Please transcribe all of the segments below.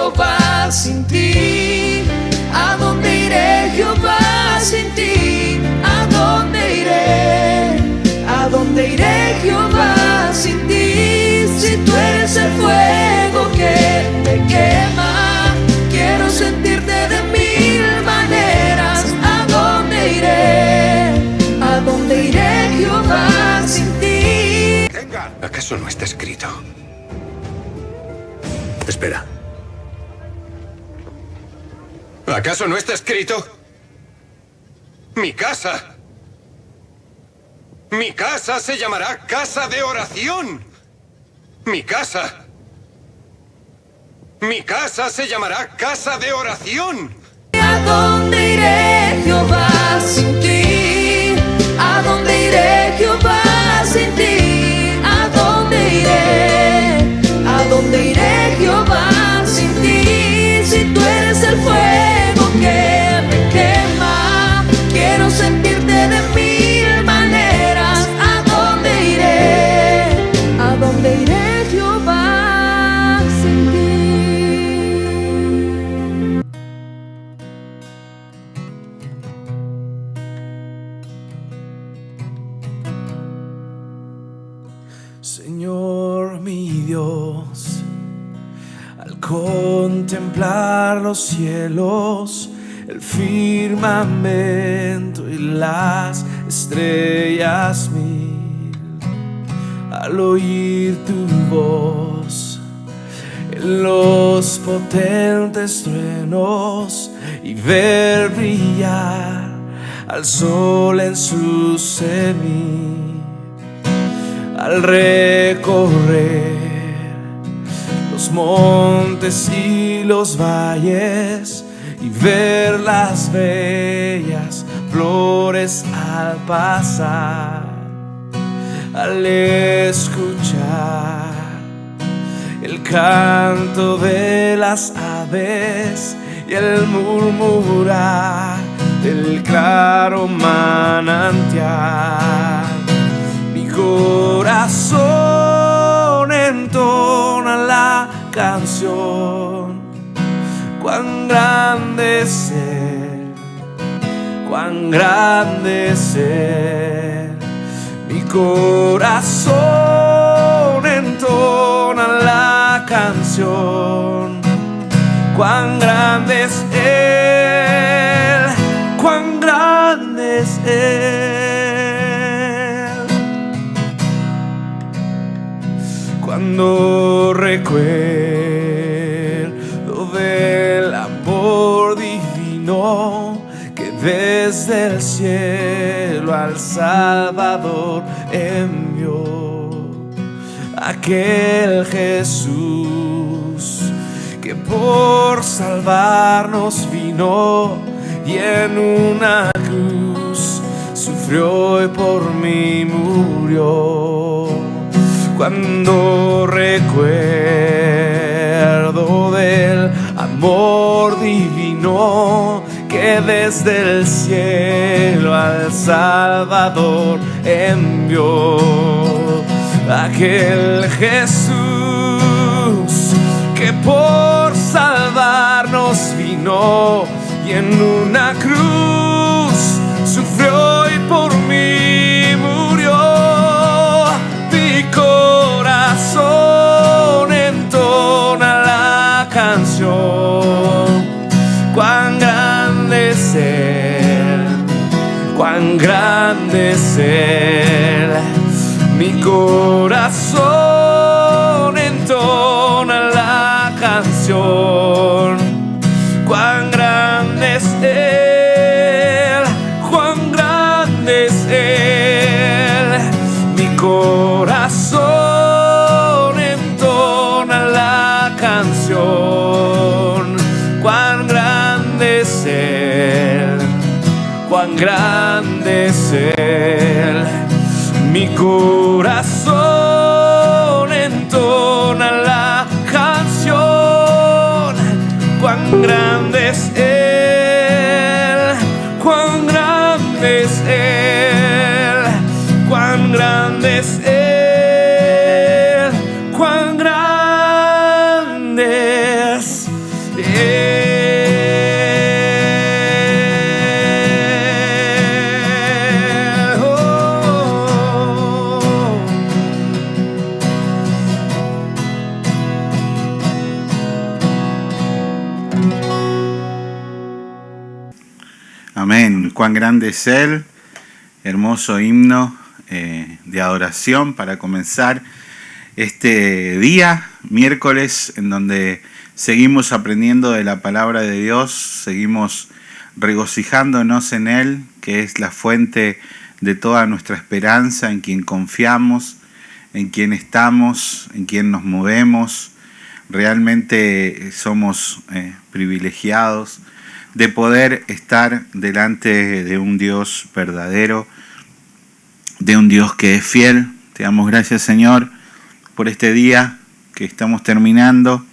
Jehová sin ti? ¿A dónde iré, Jehová, sin ti? ¿A dónde iré? ¿A dónde iré, Jehová, sin ti? Si tú eres el fuego que me quema, quiero sentirte de mil maneras. ¿A dónde iré? ¿A dónde iré, Jehová, sin ti? Venga. ¿Acaso no está escrito? Espera. ¿Acaso no está escrito? Mi casa se llamará casa de oración. Mi casa se llamará casa de oración. ¿A dónde iré, Jehová, sin ti? ¿A dónde iré, Jehová, sin ti? ¿A dónde iré? ¿A dónde iré, Jehová, sin ti? Si tú eres el fuego que me quema, quiero sentirte de mil maneras. ¿A dónde iré? ¿A dónde iré, Jehová, sin ti? Señor mi Dios, al contemplar los cielos, el firmamento y las estrellas mil, al oír tu voz en los potentes truenos y ver brillar al sol en su cenit, al recorrer los montes y los valles y ver las bellas flores al pasar, al escuchar el canto de las aves y el murmurar del claro manantial. Mi corazón entona la canción. Cuán grande es Él, cuán grande es Él. Mi corazón entona la canción. Cuán grande es Él, cuán grande es Él. Cuando recuerdo del amor divino que desde el cielo al Salvador envió, aquel Jesús que por salvarnos vino y en una cruz sufrió y por mí murió. Cuando recuerdo del amor divino que desde el cielo al Salvador envió, aquel Jesús que por salvarnos vino y en una cruz sufrió y por mí murió. Mi corazón entona la canción. Cuán grande es Él, cuán grande es Él. Mi corazón entona la canción. Cuán grande es Él, cuán grande es Él. Mi corazón entona la canción. Cuán grande es Él, cuán grande es Él. Mi corazón entona la canción. Cuán grande es Él, cuán grande es Él, cuán grande es Él, cuán grande es Amén. Cuán grande es Él. Hermoso himno de adoración para comenzar este día, miércoles, en donde seguimos aprendiendo de la palabra de Dios, seguimos regocijándonos en Él, que es la fuente de toda nuestra esperanza, en quien confiamos, en quien estamos, en quien nos movemos. Realmente somos privilegiados de poder estar delante de un Dios verdadero, de un Dios que es fiel. Te damos gracias, Señor, por este día que estamos terminando.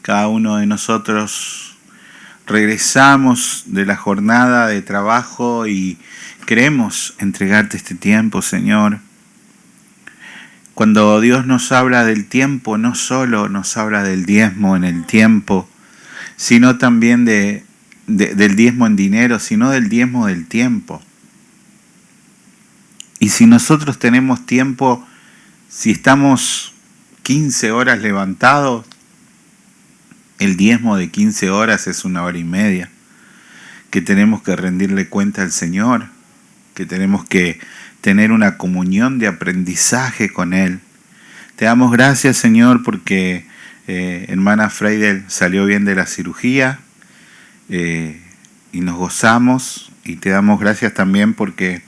Cada uno de nosotros regresamos de la jornada de trabajo y queremos entregarte este tiempo, Señor. Cuando Dios nos habla del tiempo, no solo nos habla del diezmo en el tiempo, sino también del diezmo en dinero, sino del diezmo del tiempo. Y si nosotros tenemos tiempo, si estamos 15 horas levantados, el diezmo de 15 horas es 1 hora y media, que tenemos que rendirle cuenta al Señor, que tenemos que tener una comunión de aprendizaje con Él. Te damos gracias, Señor, porque hermana Freidel salió bien de la cirugía y nos gozamos, y te damos gracias también porque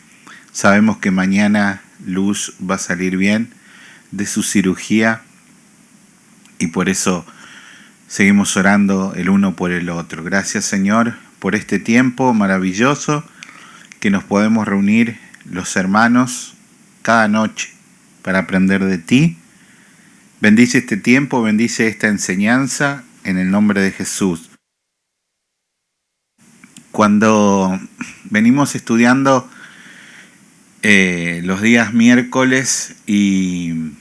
sabemos que mañana Luz va a salir bien de su cirugía y por eso seguimos orando el uno por el otro. Gracias, Señor, por este tiempo maravilloso que nos podemos reunir los hermanos cada noche para aprender de ti. Bendice este tiempo, bendice esta enseñanza en el nombre de Jesús. Cuando venimos estudiando los días miércoles y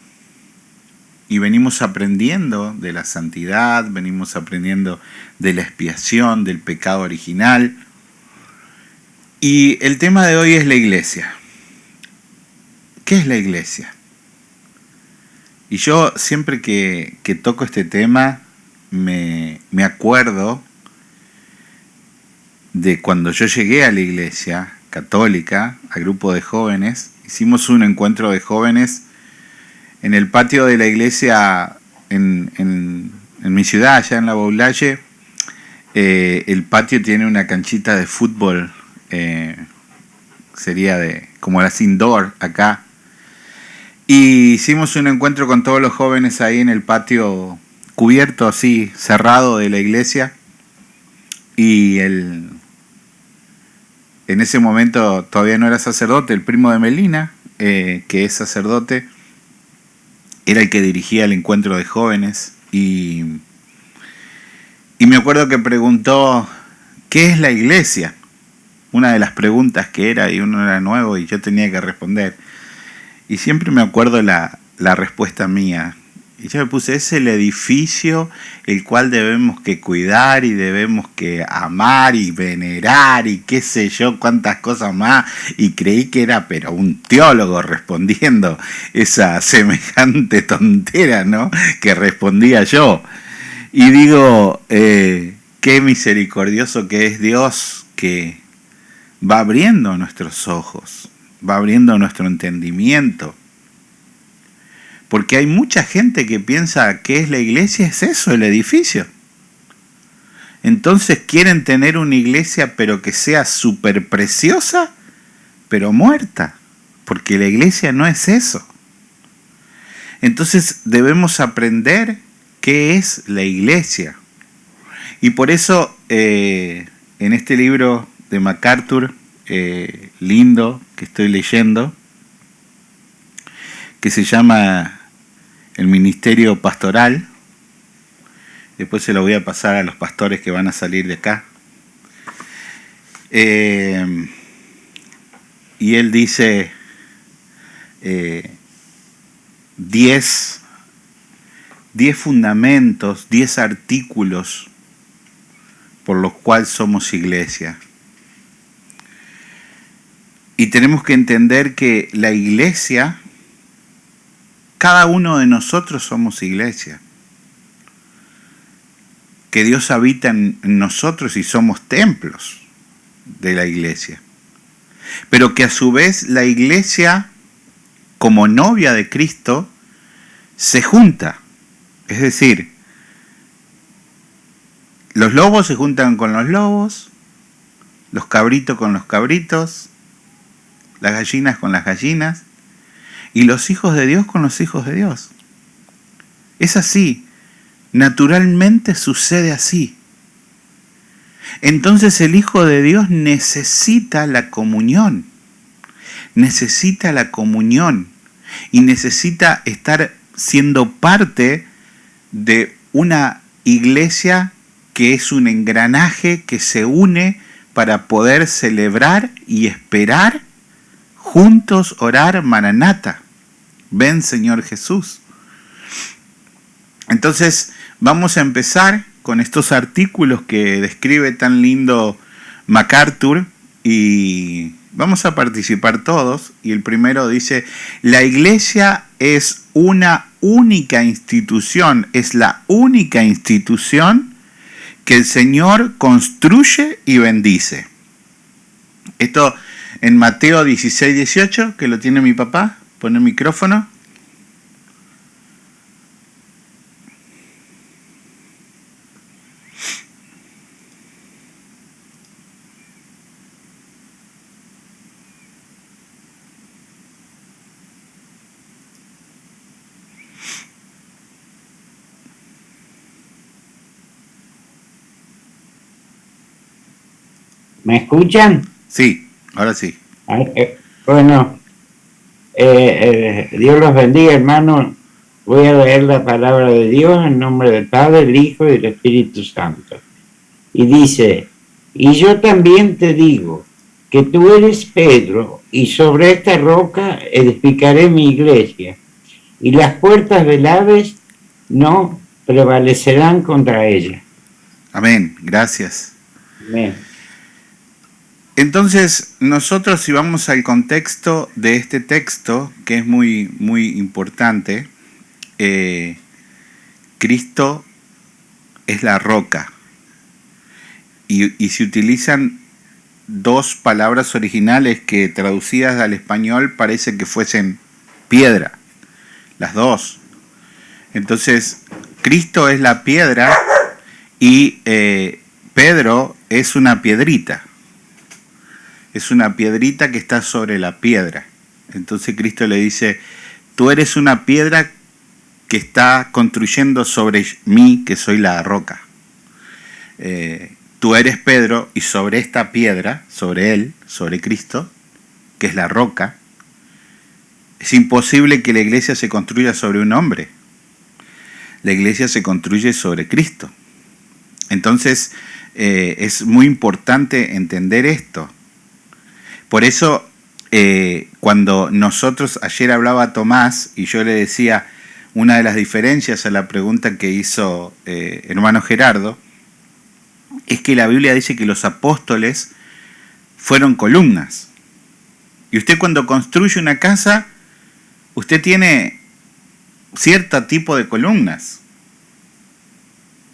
venimos aprendiendo de la santidad, venimos aprendiendo de la expiación, del pecado original. Y el tema de hoy es la iglesia. ¿Qué es la iglesia? Y yo siempre que toco este tema me acuerdo de cuando yo llegué a la iglesia católica, al grupo de jóvenes. Hicimos un encuentro de jóvenes en el patio de la iglesia en mi ciudad, allá en La Boulaye. El patio tiene una canchita de fútbol, sería como las indoor acá. Y hicimos un encuentro con todos los jóvenes ahí en el patio cubierto, así, cerrado de la iglesia. Y en ese momento todavía no era sacerdote, el primo de Melina, que es sacerdote, era el que dirigía el encuentro de jóvenes. Y me acuerdo que preguntó, ¿qué es la iglesia? Una de las preguntas que era, y uno era nuevo y yo tenía que responder. Y siempre me acuerdo la respuesta mía. Y yo me puse, es el edificio el cual debemos que cuidar y debemos que amar y venerar y qué sé yo, cuántas cosas más. Y creí que era pero un teólogo respondiendo esa semejante tontera, ¿no? Que respondía yo. Y digo, qué misericordioso que es Dios, que va abriendo nuestros ojos, va abriendo nuestro entendimiento. Porque hay mucha gente que piensa que es la iglesia, es eso, el edificio. Entonces quieren tener una iglesia pero que sea súper preciosa, pero muerta. Porque la iglesia no es eso. Entonces debemos aprender qué es la iglesia. Y por eso en este libro de MacArthur, lindo, que estoy leyendo, que se llama El Ministerio Pastoral. Después se lo voy a pasar a los pastores que van a salir de acá. Y él dice 10 fundamentos, 10 artículos por los cuales somos iglesia. Y tenemos que entender que la iglesia, cada uno de nosotros somos iglesia. Que Dios habita en nosotros y somos templos. de la iglesia, pero que a su vez la iglesia, como novia de Cristo, se junta. Es decir, los lobos se juntan con los lobos, los cabritos con los cabritos, las gallinas con las gallinas, y los hijos de Dios con los hijos de Dios. Es así, naturalmente sucede así. Entonces el Hijo de Dios necesita la comunión y necesita estar siendo parte de una iglesia que es un engranaje que se une para poder celebrar y esperar juntos, orar Maranata. Ven, Señor Jesús. Entonces vamos a empezar con estos artículos que describe tan lindo MacArthur y vamos a participar todos. Y el primero dice: la iglesia es una única institución, es la única institución que el Señor construye y bendice. Esto en Mateo 16:18, que lo tiene mi papá. Pone el micrófono. ¿Me escuchan? Sí, ahora sí. Bueno, Dios los bendiga, hermano. Voy a leer la palabra de Dios en nombre del Padre, del Hijo y del Espíritu Santo. Y dice: y yo también te digo que tú eres Pedro, y sobre esta roca edificaré mi iglesia, y las puertas del Hades no prevalecerán contra ella. Amén, gracias. Amén. Entonces, nosotros, si vamos al contexto de este texto, que es muy, muy importante, Cristo es la roca. Y se utilizan dos palabras originales que traducidas al español parece que fuesen piedra. Las dos. Entonces, Cristo es la piedra y Pedro es una piedrita. Es una piedrita que está sobre la piedra. Entonces Cristo le dice: tú eres una piedra que está construyendo sobre mí, que soy la roca. Tú eres Pedro, y sobre esta piedra, sobre él, sobre Cristo, que es la roca, es imposible que la iglesia se construya sobre un hombre. La iglesia se construye sobre Cristo. Entonces es muy importante entender esto. Por eso, cuando nosotros, ayer hablaba Tomás, y yo le decía, una de las diferencias a la pregunta que hizo hermano Gerardo, es que la Biblia dice que los apóstoles fueron columnas. Y usted, cuando construye una casa, usted tiene cierto tipo de columnas.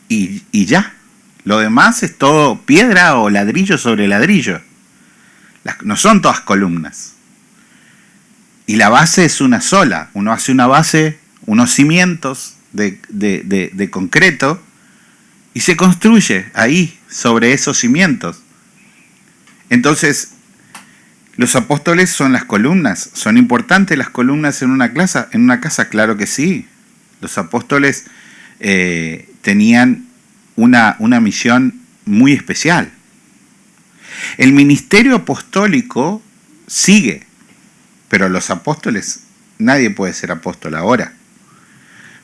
Y ya. Lo demás es todo piedra o ladrillo sobre ladrillo. No son todas columnas. Y la base es una sola. Uno hace una base, unos cimientos de concreto, y se construye ahí, sobre esos cimientos. Entonces, los apóstoles son las columnas. ¿Son importantes las columnas en una casa? Claro que sí. Los apóstoles tenían una misión muy especial. El ministerio apostólico sigue, pero los apóstoles, nadie puede ser apóstol ahora,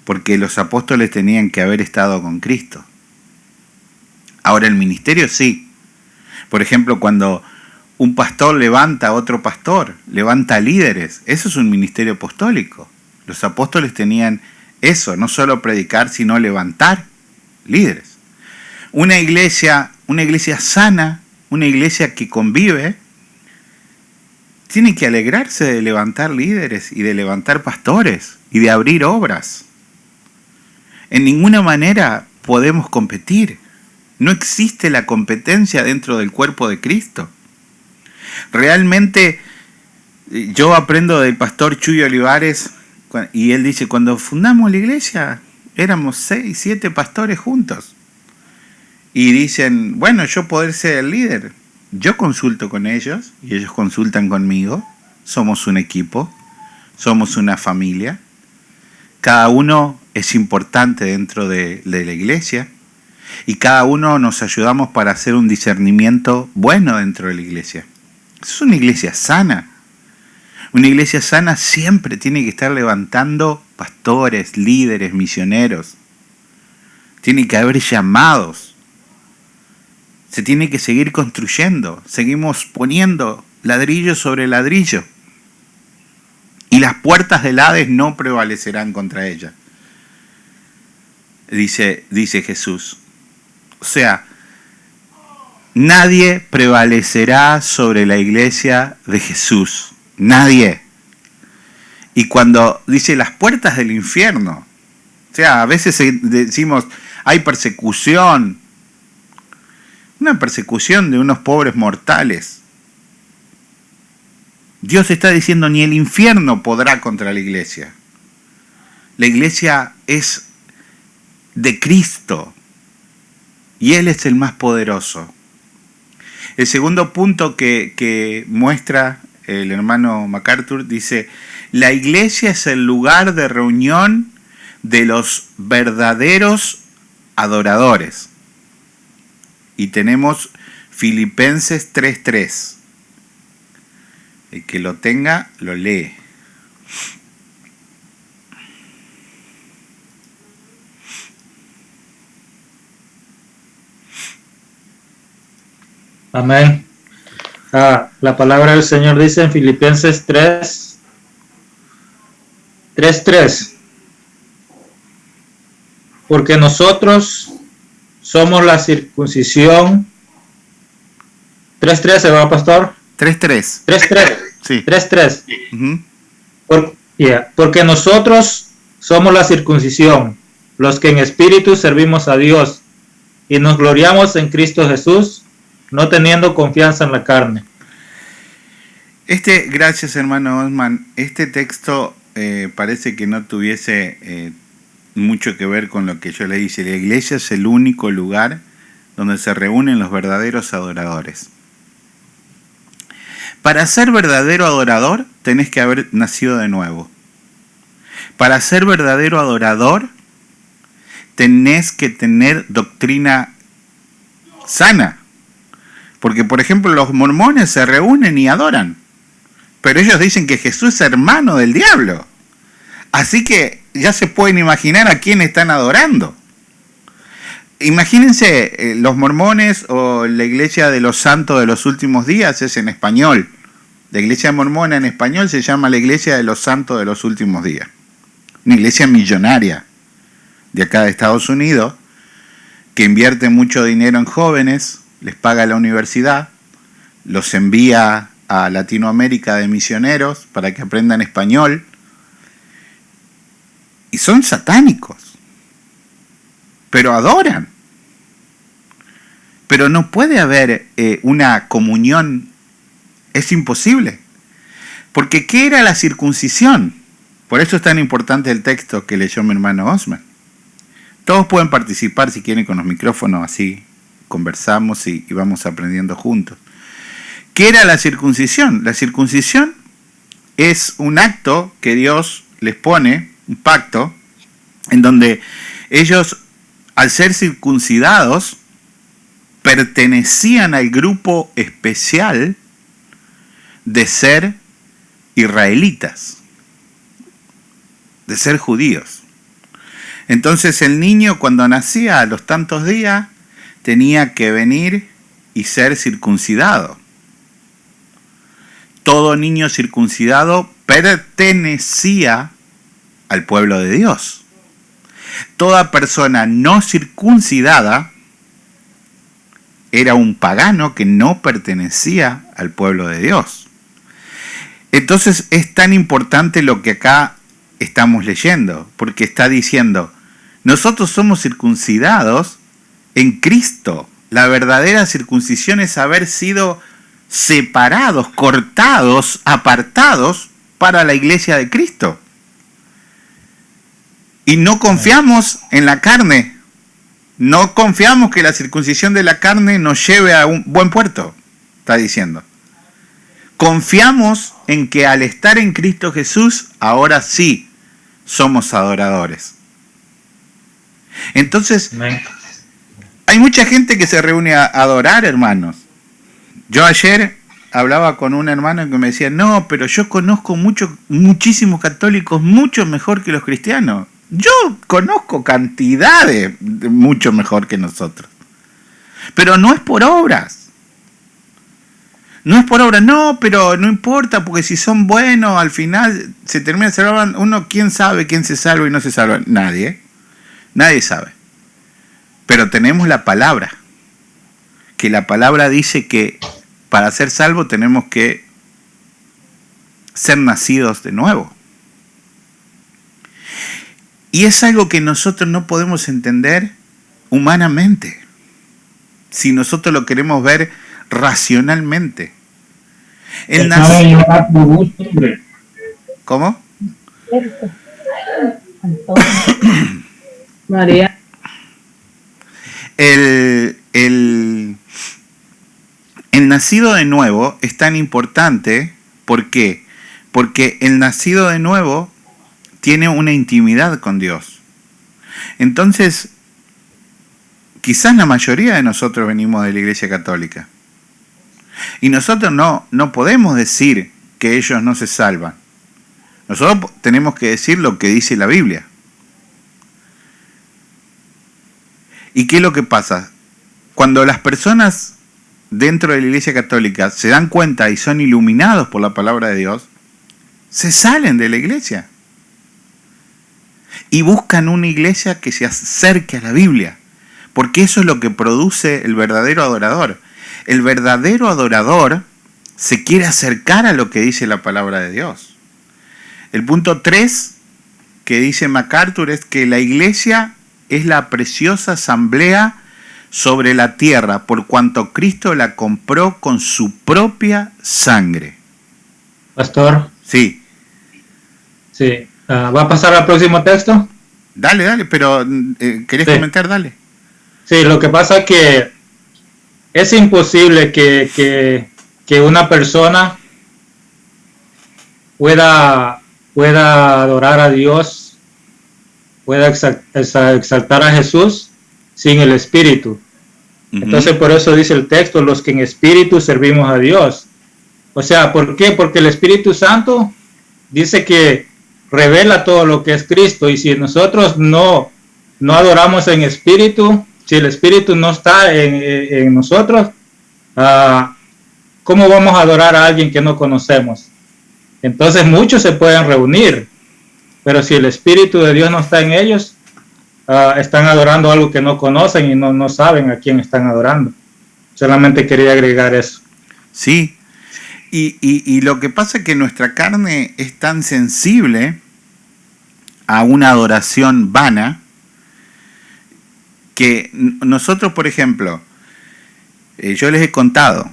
porque los apóstoles tenían que haber estado con Cristo. Ahora el ministerio sí. Por ejemplo, cuando un pastor levanta a otro pastor, levanta líderes, eso es un ministerio apostólico. Los apóstoles tenían eso, no solo predicar, sino levantar líderes. Una iglesia sana, una iglesia que convive, tiene que alegrarse de levantar líderes y de levantar pastores y de abrir obras. En ninguna manera podemos competir. No existe la competencia dentro del cuerpo de Cristo. Realmente yo aprendo del pastor Chuy Olivares y él dice, cuando fundamos la iglesia éramos 6, 7 pastores juntos. Y dicen, bueno, yo poder ser el líder. Yo consulto con ellos y ellos consultan conmigo. Somos un equipo, somos una familia. Cada uno es importante dentro de la iglesia y cada uno nos ayudamos para hacer un discernimiento bueno dentro de la iglesia. Es una iglesia sana. Una iglesia sana siempre tiene que estar levantando pastores, líderes, misioneros. Tiene que haber llamados. Se tiene que seguir construyendo. Seguimos poniendo ladrillo sobre ladrillo. Y las puertas del Hades no prevalecerán contra ella. Dice Jesús. O sea, nadie prevalecerá sobre la iglesia de Jesús. Nadie. Y cuando dice las puertas del infierno, o sea, a veces decimos, hay persecución. Una persecución de unos pobres mortales. Dios está diciendo, ni el infierno podrá contra la iglesia. La iglesia es de Cristo y Él es el más poderoso. El segundo punto que muestra el hermano MacArthur dice, la iglesia es el lugar de reunión de los verdaderos adoradores. Y tenemos Filipenses 3:3. El que lo tenga, lo lee. Amén. La palabra del Señor dice en Filipenses 3:3. Porque nosotros somos la circuncisión. 3:3 se va, pastor. 3:3. 3:3. Sí. 3:3. Uh-huh. Porque nosotros somos la circuncisión, los que en espíritu servimos a Dios y nos gloriamos en Cristo Jesús, no teniendo confianza en la carne. Gracias hermano Osman, este texto parece que no tuviese mucho que ver con lo que yo le dije. La iglesia es el único lugar donde se reúnen los verdaderos adoradores. Para ser verdadero adorador, tenés que haber nacido de nuevo. Para ser verdadero adorador, tenés que tener doctrina sana. Porque, por ejemplo, los mormones se reúnen y adoran. Pero ellos dicen que Jesús es hermano del diablo. Así que ya se pueden imaginar a quién están adorando. Imagínense, los mormones o la iglesia de los santos de los últimos días es en español. La iglesia mormona en español se llama la iglesia de los santos de los últimos días. Una iglesia millonaria de acá de Estados Unidos que invierte mucho dinero en jóvenes, les paga la universidad, los envía a Latinoamérica de misioneros para que aprendan español. Y son satánicos. Pero adoran. Pero no puede haber una comunión. Es imposible. Porque ¿qué era la circuncisión? Por eso es tan importante el texto que leyó mi hermano Osman. Todos pueden participar si quieren con los micrófonos, así conversamos y vamos aprendiendo juntos. ¿Qué era la circuncisión? La circuncisión es un acto que Dios les pone, un pacto, en donde ellos, al ser circuncidados, pertenecían al grupo especial de ser israelitas, de ser judíos. Entonces el niño, cuando nacía a los tantos días, tenía que venir y ser circuncidado. Todo niño circuncidado pertenecía al pueblo de Dios. Toda persona no circuncidada era un pagano que no pertenecía al pueblo de Dios. Entonces es tan importante lo que acá estamos leyendo, porque está diciendo, nosotros somos circuncidados en Cristo. La verdadera circuncisión es haber sido separados, cortados, apartados para la iglesia de Cristo. Y no confiamos en la carne. No confiamos que la circuncisión de la carne nos lleve a un buen puerto, está diciendo. Confiamos en que al estar en Cristo Jesús, ahora sí somos adoradores. Entonces, hay mucha gente que se reúne a adorar, hermanos. Yo ayer hablaba con un hermano que me decía, no, pero yo conozco muchísimos católicos mucho mejor que los cristianos. Yo conozco cantidades mucho mejor que nosotros. Pero no es por obras. No es por obras, no, pero no importa, porque si son buenos, al final se termina salvando. Uno, ¿quién sabe quién se salva y no se salva? Nadie, ¿eh? Nadie sabe. Pero tenemos la palabra. Que la palabra dice que para ser salvos tenemos que ser nacidos de nuevo. Y es algo que nosotros no podemos entender humanamente, si nosotros lo queremos ver racionalmente. ¿Cómo? María. El nacido de nuevo es tan importante. ¿Por qué? Porque el nacido de nuevo tiene una intimidad con Dios. Entonces, quizás la mayoría de nosotros venimos de la Iglesia Católica. Y nosotros no podemos decir que ellos no se salvan. Nosotros tenemos que decir lo que dice la Biblia. ¿Y qué es lo que pasa? Cuando las personas dentro de la Iglesia Católica se dan cuenta y son iluminados por la palabra de Dios, se salen de la iglesia y buscan una iglesia que se acerque a la Biblia, porque eso es lo que produce el verdadero adorador. El verdadero adorador se quiere acercar a lo que dice la palabra de Dios. El punto 3 que dice MacArthur es que la iglesia es la preciosa asamblea sobre la tierra, por cuanto Cristo la compró con su propia sangre. Pastor. Sí. Sí. ¿Va a pasar al próximo texto? Dale, pero ¿querés comentar? Dale. Sí, lo que pasa es que es imposible que una persona pueda adorar a Dios, pueda exaltar a Jesús sin el Espíritu. Uh-huh. Entonces por eso dice el texto, los que en espíritu servimos a Dios. O sea, ¿por qué? Porque el Espíritu Santo dice que revela todo lo que es Cristo, y si nosotros no adoramos en espíritu, si el Espíritu no está en nosotros, ¿cómo vamos a adorar a alguien que no conocemos? Entonces muchos se pueden reunir, pero si el Espíritu de Dios no está en ellos, están adorando algo que no conocen y no saben a quién están adorando. Solamente quería agregar eso. Sí, y lo que pasa es que nuestra carne es tan sensible a una adoración vana que nosotros, por ejemplo, yo les he contado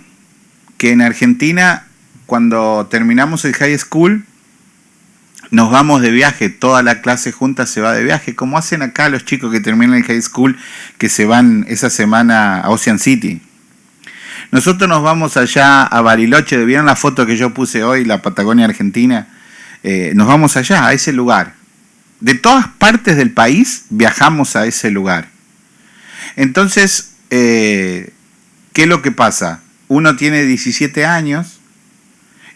que en Argentina, cuando terminamos el high school, nos vamos de viaje, toda la clase junta se va de viaje, como hacen acá los chicos que terminan el high school, que se van esa semana a Ocean City. Nosotros nos vamos allá a Bariloche, ¿vieron la foto que yo puse hoy, la Patagonia Argentina? Nos vamos allá, a ese lugar. De todas partes del país viajamos a ese lugar. Entonces, ¿qué es lo que pasa? Uno tiene 17 años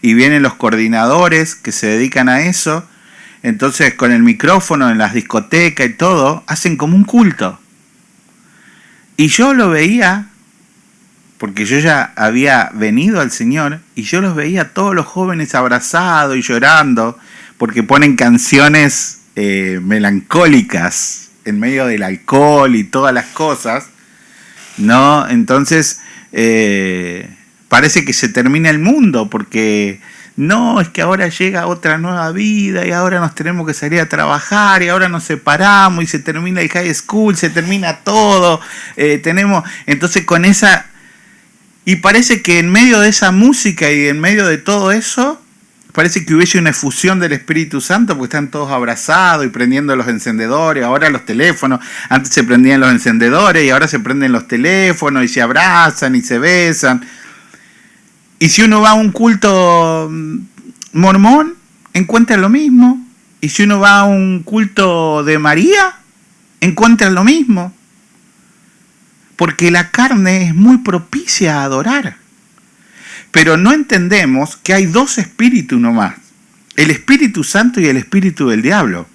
y vienen los coordinadores que se dedican a eso. Entonces, con el micrófono en las discotecas y todo, hacen como un culto. Y yo lo veía, porque yo ya había venido al Señor, y yo los veía a todos los jóvenes abrazados y llorando, porque ponen canciones melancólicas en medio del alcohol y todas las cosas, ¿no? Entonces, parece que se termina el mundo, porque no, es que ahora llega otra nueva vida y ahora nos tenemos que salir a trabajar y ahora nos separamos y se termina el high school, se termina todo, entonces con esa Y parece que en medio de esa música y en medio de todo eso, parece que hubiese una efusión del Espíritu Santo, porque están todos abrazados y prendiendo los encendedores, ahora los teléfonos, antes se prendían los encendedores y ahora se prenden los teléfonos y se abrazan y se besan. Y si uno va a un culto mormón, encuentra lo mismo. Y si uno va a un culto de María, encuentra lo mismo. Porque la carne es muy propicia a adorar. Pero no entendemos que hay dos espíritus nomás. El Espíritu Santo y el espíritu del diablo.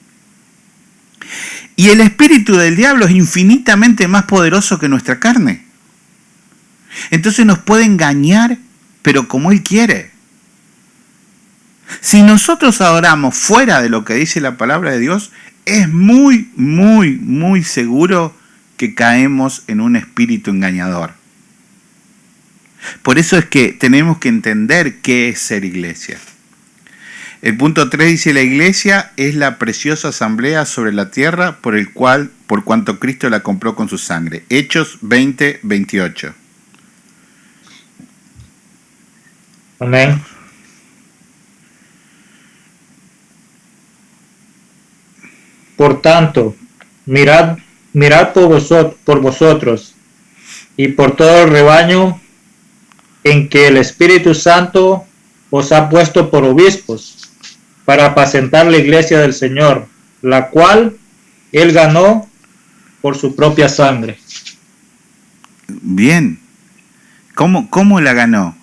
Y el espíritu del diablo es infinitamente más poderoso que nuestra carne. Entonces nos puede engañar, pero como él quiere. Si nosotros adoramos fuera de lo que dice la palabra de Dios, es muy, muy, muy seguro que caemos en un espíritu engañador. Por eso es que tenemos que entender qué es ser iglesia. El punto 3 dice: la iglesia es la preciosa asamblea sobre la tierra por cuanto Cristo la compró con su sangre. Hechos 20, 28. Amén. Por tanto, mirad por vosotros y por todo el rebaño en que el Espíritu Santo os ha puesto por obispos, para apacentar la iglesia del Señor, la cual él ganó por su propia sangre. Bien. ¿Cómo la ganó?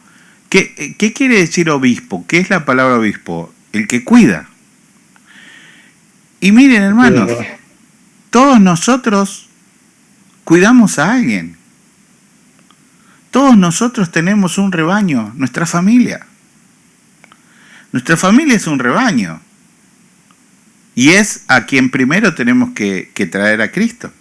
¿Qué quiere decir obispo? ¿Qué es la palabra obispo? El que cuida. Y miren, hermanos, todos nosotros cuidamos a alguien. Todos nosotros tenemos un rebaño, nuestra familia. Nuestra familia es un rebaño. Y es a quien primero tenemos que traer a Cristo.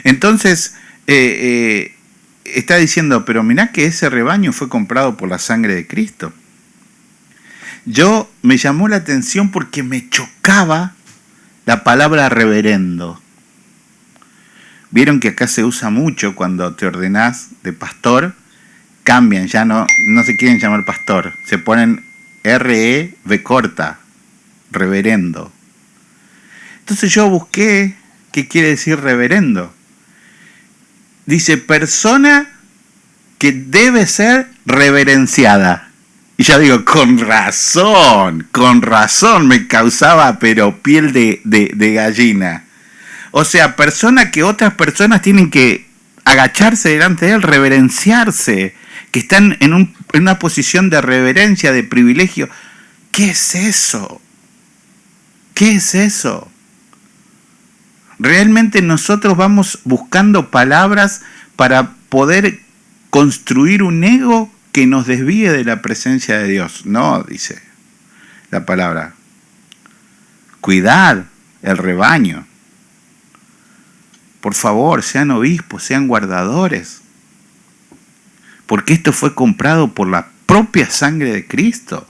Entonces, está diciendo, pero mirá que ese rebaño fue comprado por la sangre de Cristo. Me llamó la atención porque me chocaba la palabra reverendo. Vieron que acá se usa mucho cuando te ordenás de pastor, cambian, ya no se quieren llamar pastor, se ponen R-E-V corta, reverendo. Entonces yo busqué qué quiere decir reverendo. Dice persona que debe ser reverenciada. Y ya digo, con razón, me causaba pero piel de gallina. O sea, persona que otras personas tienen que agacharse delante de él, reverenciarse, que están en una posición de reverencia, de privilegio. ¿Qué es eso? ¿Qué es eso? Realmente nosotros vamos buscando palabras para poder construir un ego que nos desvíe de la presencia de Dios. No, dice la palabra. Cuidad el rebaño. Por favor, sean obispos, sean guardadores. Porque esto fue comprado por la propia sangre de Cristo.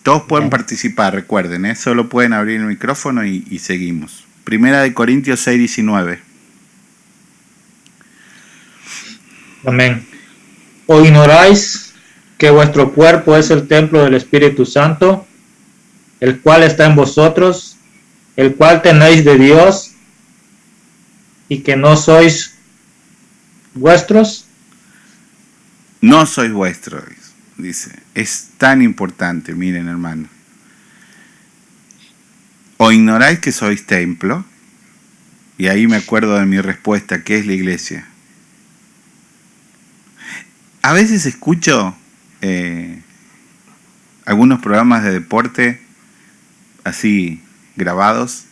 Todos pueden participar, recuerden, solo pueden abrir el micrófono y seguimos. Primera de Corintios 6, 19. Amén. ¿O ignoráis que vuestro cuerpo es el templo del Espíritu Santo, el cual está en vosotros, el cual tenéis de Dios, y que no sois vuestros? No sois vuestros, dice. Es tan importante, miren, hermano. ¿O ignoráis que sois templo? Y ahí me acuerdo de mi respuesta, ¿qué es la iglesia? A veces escucho algunos programas de deporte así grabados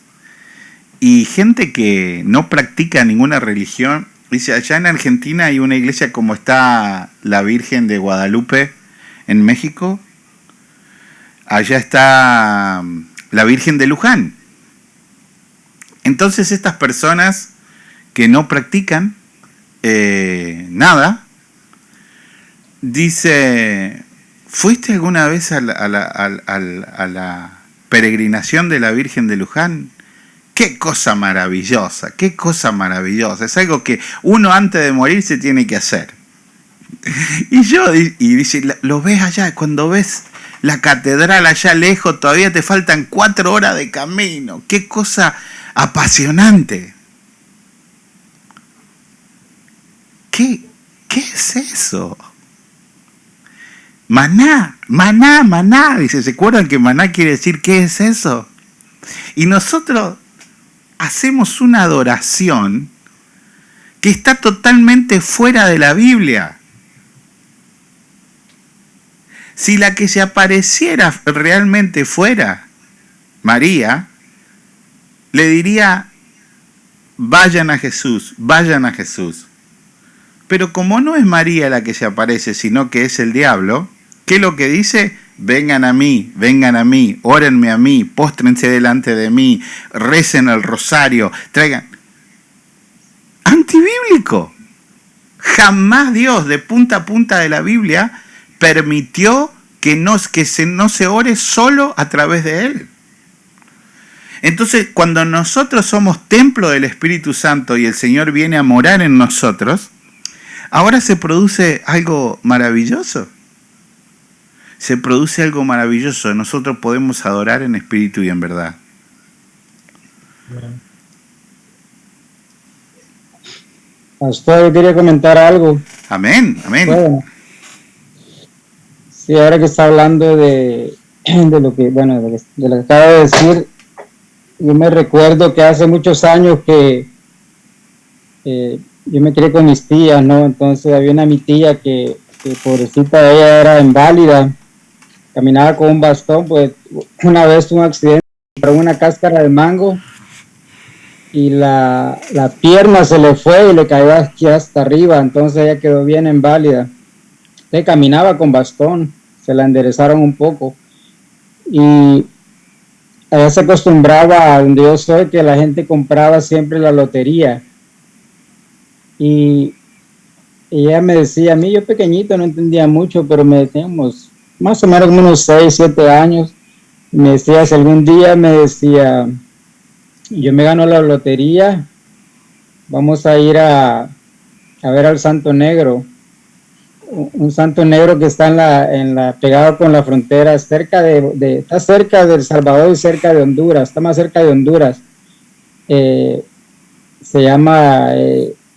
y gente que no practica ninguna religión dice: allá en Argentina hay una iglesia como está la Virgen de Guadalupe en México, allá está la Virgen de Luján. Entonces estas personas que no practican nada, dice: ¿fuiste alguna vez a la peregrinación de la Virgen de Luján? Qué cosa maravillosa, qué cosa maravillosa. Es algo que uno antes de morir se tiene que hacer. Y dice, lo ves allá, cuando ves la catedral allá lejos, todavía te faltan 4 horas de camino. Qué cosa apasionante. ¿Qué es eso? Maná, maná, maná. Dice, ¿se acuerdan que maná quiere decir qué es eso? Y nosotros hacemos una adoración que está totalmente fuera de la Biblia. Si la que se apareciera realmente fuera María, le diría, vayan a Jesús, vayan a Jesús. Pero como no es María la que se aparece, sino que es el diablo, ¿qué es lo que dice? Vengan a mí, órenme a mí, póstrense delante de mí, recen el rosario, traigan. Antibíblico. Jamás Dios, de punta a punta de la Biblia, permitió que no se ore solo a través de Él. Entonces, cuando nosotros somos templo del Espíritu Santo y el Señor viene a morar en nosotros, ahora se produce algo maravilloso. Se produce algo maravilloso. Nosotros podemos adorar en espíritu y en verdad. Pastor, yo quería comentar algo. Amén, amén. Bueno, sí, ahora que está hablando de lo que, bueno, de lo que acaba de decir, yo me recuerdo que hace muchos años que yo me crié con mis tías, ¿no? Entonces había mi tía que pobrecita, ella era inválida, caminaba con un bastón, pues una vez tuvo un accidente con una cáscara de mango y la pierna se le fue y le cayó aquí hasta arriba, entonces ella quedó bien inválida. Ella caminaba con bastón, se la enderezaron un poco y ella se acostumbraba a donde yo soy que la gente compraba siempre la lotería y ella me decía, a mí yo pequeñito no entendía mucho, pero me teníamos más o menos unos 6, 7 años, me decía, si algún día me decía, yo me gano la lotería, vamos a ir a ver al Santo Negro, un Santo Negro que está pegado con la frontera, está cerca de El Salvador y cerca de Honduras, está más cerca de Honduras, se llama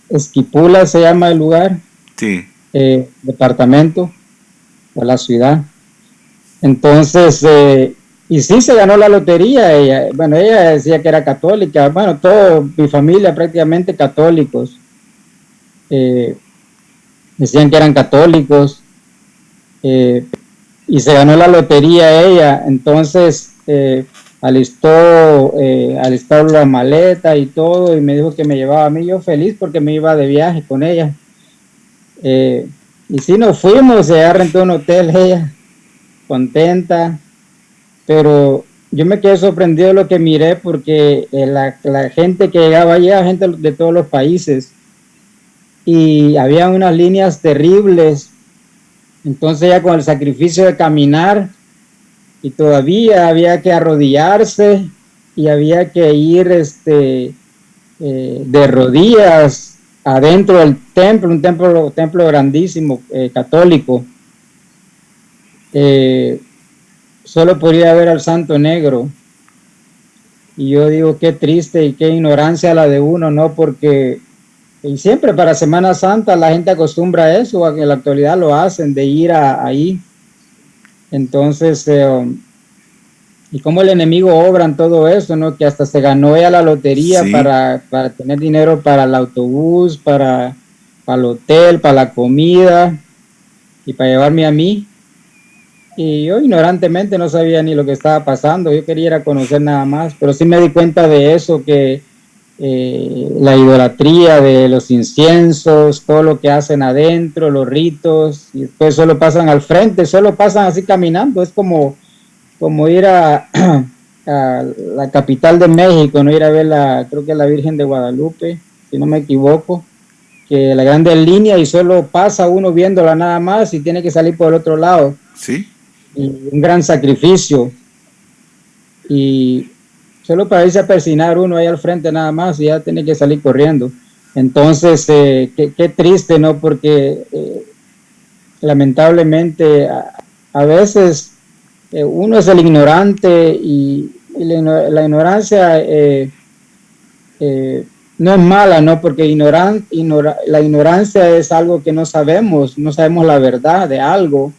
Esquipula, se llama el lugar, Sí. Departamento o la ciudad. Entonces, y sí se ganó la lotería. Ella decía que era católica. Bueno, toda mi familia prácticamente católicos. Decían que eran católicos. Y se ganó la lotería ella. Entonces, alistó la maleta y todo. Y me dijo que me llevaba a mí. Yo feliz porque me iba de viaje con ella. Y sí nos fuimos. Ella rentó un hotel ella. Contenta, pero yo me quedé sorprendido de lo que miré porque la gente que llegaba allá, gente de todos los países, y había unas líneas terribles. Entonces ya con el sacrificio de caminar y todavía había que arrodillarse y había que ir de rodillas adentro del templo, un templo grandísimo, católico. Solo podía ver al Santo Negro. Y yo digo, qué triste y qué ignorancia la de uno, ¿no? Porque y siempre para Semana Santa la gente acostumbra a eso, en la actualidad lo hacen, de ir ahí. Entonces, y cómo el enemigo obra en todo eso, ¿no? Que hasta se ganó ella la lotería, sí, para tener dinero para el autobús, para el hotel, para la comida y para llevarme a mí. Y yo ignorantemente no sabía ni lo que estaba pasando, yo quería ir a conocer nada más, pero sí me di cuenta de eso, que la idolatría de los inciensos, todo lo que hacen adentro, los ritos, y después solo pasan al frente, solo pasan así caminando, es como ir a la capital de México, no ir a ver creo que la Virgen de Guadalupe, si no me equivoco, que la grande línea y solo pasa uno viéndola nada más y tiene que salir por el otro lado. Sí. Y un gran sacrificio. Y solo para irse a persinar uno ahí al frente nada más y ya tiene que salir corriendo. Entonces, qué triste, ¿no? Porque lamentablemente a veces uno es el ignorante y la ignorancia no es mala, ¿no? Porque la ignorancia es algo que no sabemos la verdad de algo.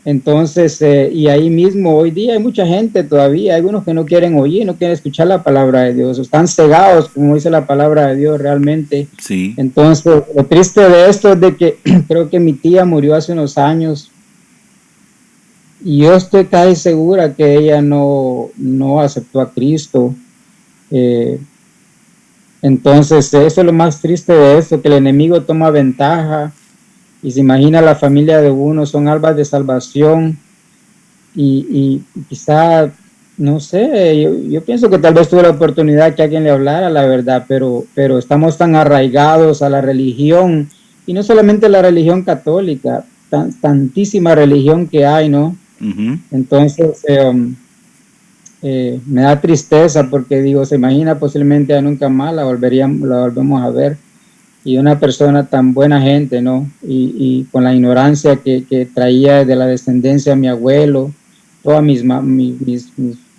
Entonces, y ahí mismo hoy día hay mucha gente todavía, hay algunos que no quieren oír, no quieren escuchar la palabra de Dios, están cegados, como dice la palabra de Dios realmente. Sí. Entonces, lo triste de esto es de que creo que mi tía murió hace unos años y yo estoy casi segura que ella no aceptó a Cristo. Entonces, eso es lo más triste de esto, que el enemigo toma ventaja y se imagina la familia de uno, son albas de salvación y quizá, no sé, yo pienso que tal vez tuve la oportunidad que alguien le hablara la verdad, pero estamos tan arraigados a la religión, y no solamente la religión católica, tantísima religión que hay, ¿no? Uh-huh. Entonces, me da tristeza porque digo, se imagina posiblemente a nunca más la volvemos a ver. Y una persona tan buena gente, ¿no? Y con la ignorancia que traía de la descendencia de mi abuelo, todas mis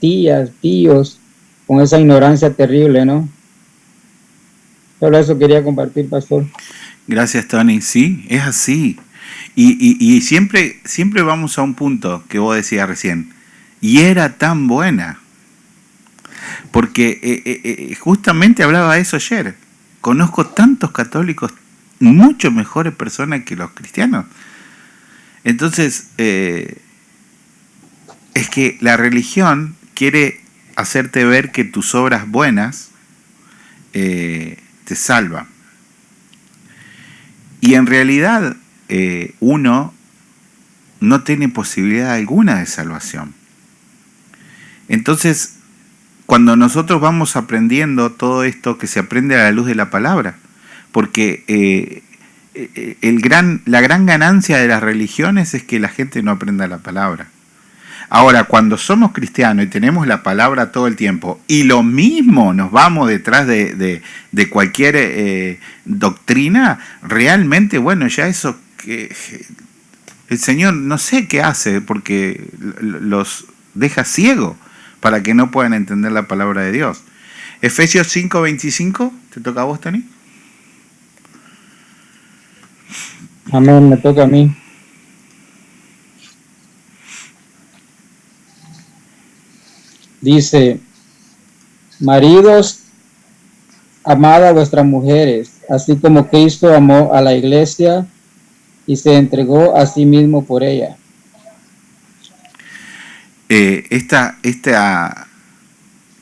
tías, tíos, con esa ignorancia terrible, ¿no? Solo eso quería compartir, pastor. Gracias, Tony. Sí, es así. Y siempre vamos a un punto que vos decías recién. Y era tan buena. Porque justamente hablaba de eso ayer. Conozco tantos católicos mucho mejores personas que los cristianos. Entonces, es que la religión quiere hacerte ver que tus obras buenas te salvan. Y en realidad uno no tiene posibilidad alguna de salvación. Entonces, cuando nosotros vamos aprendiendo todo esto que se aprende a la luz de la palabra, porque la gran ganancia de las religiones es que la gente no aprenda la palabra. Ahora, cuando somos cristianos y tenemos la palabra todo el tiempo, y lo mismo nos vamos detrás de cualquier doctrina, realmente, bueno, ya eso que el Señor no sé qué hace, porque los deja ciegos para que no puedan entender la palabra de Dios. Efesios 5:25, ¿te toca a vos, Tony? Amén, me toca a mí. Dice, maridos, amad a vuestras mujeres, así como Cristo amó a la iglesia y se entregó a sí mismo por ella. Esta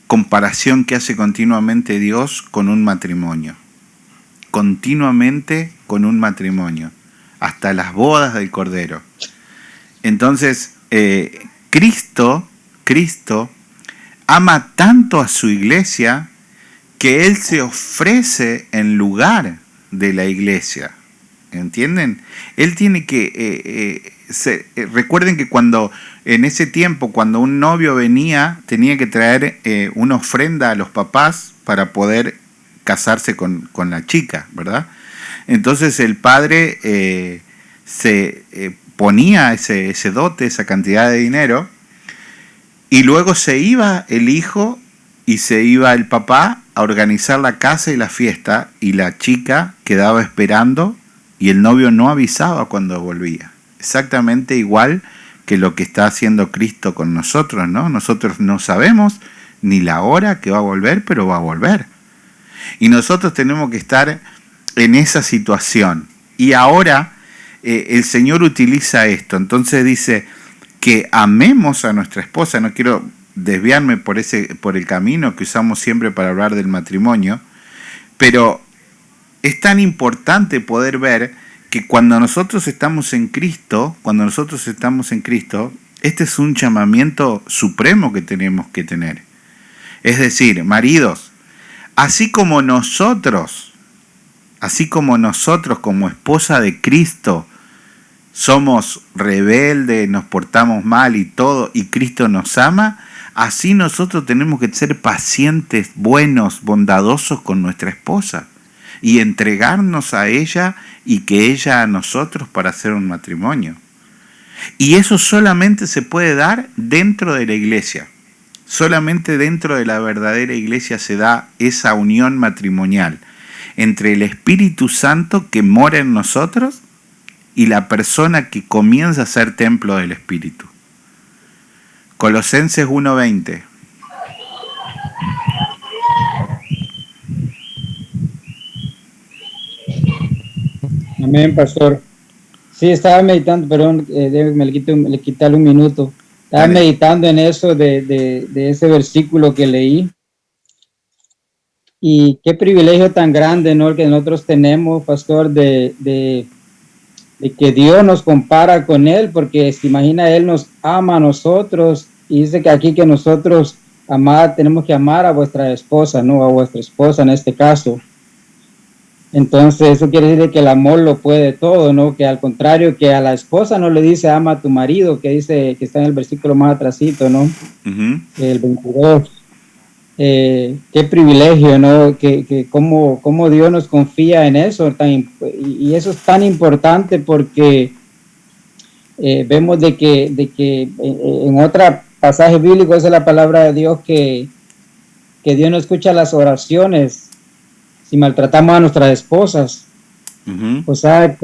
comparación que hace continuamente Dios con un matrimonio. Continuamente con un matrimonio. Hasta las bodas del Cordero. Entonces, Cristo ama tanto a su iglesia que Él se ofrece en lugar de la iglesia. ¿Entienden? Él tiene que... recuerden que en ese tiempo, cuando un novio venía, tenía que traer una ofrenda a los papás para poder casarse con la chica, ¿verdad? Entonces el padre se ponía ese dote, esa cantidad de dinero, y luego se iba el hijo y se iba el papá a organizar la casa y la fiesta, y la chica quedaba esperando y el novio no avisaba cuando volvía. Exactamente igual que lo que está haciendo Cristo con nosotros, ¿no? Nosotros no sabemos ni la hora que va a volver, pero va a volver. Y nosotros tenemos que estar en esa situación. Y ahora el Señor utiliza esto. Entonces dice que amemos a nuestra esposa. No quiero desviarme por el camino que usamos siempre para hablar del matrimonio, pero es tan importante poder ver que cuando nosotros estamos en Cristo, este es un llamamiento supremo que tenemos que tener. Es decir, maridos, así como nosotros como esposa de Cristo somos rebeldes, nos portamos mal y todo, y Cristo nos ama, así nosotros tenemos que ser pacientes, buenos, bondadosos con nuestra esposa y entregarnos a ella y que ella a nosotros para hacer un matrimonio. Y eso solamente se puede dar dentro de la iglesia. Solamente dentro de la verdadera iglesia se da esa unión matrimonial entre el Espíritu Santo que mora en nosotros y la persona que comienza a ser templo del Espíritu. Colosenses 1:20. Amén, pastor. Sí, estaba meditando, perdón, le quitarle un minuto. Estaba Dale. meditando en eso de ese versículo que leí. Y qué privilegio tan grande, ¿no? El que nosotros tenemos, pastor, de que Dios nos compara con Él, porque se imagina, Él nos ama a nosotros, y dice que aquí que nosotros tenemos que amar a vuestra esposa, ¿no? A vuestra esposa en este caso. Entonces eso quiere decir que el amor lo puede todo, ¿no? Que al contrario, que a la esposa no le dice ama a tu marido, que dice, que está en el versículo más atrasito, ¿no? Uh-huh. El 22. Qué privilegio, ¿no? Que cómo Dios nos confía en eso, y eso es tan importante porque vemos de que en otro pasaje bíblico es la palabra de Dios que Dios no escucha las oraciones si maltratamos a nuestras esposas. Uh-huh. O sea,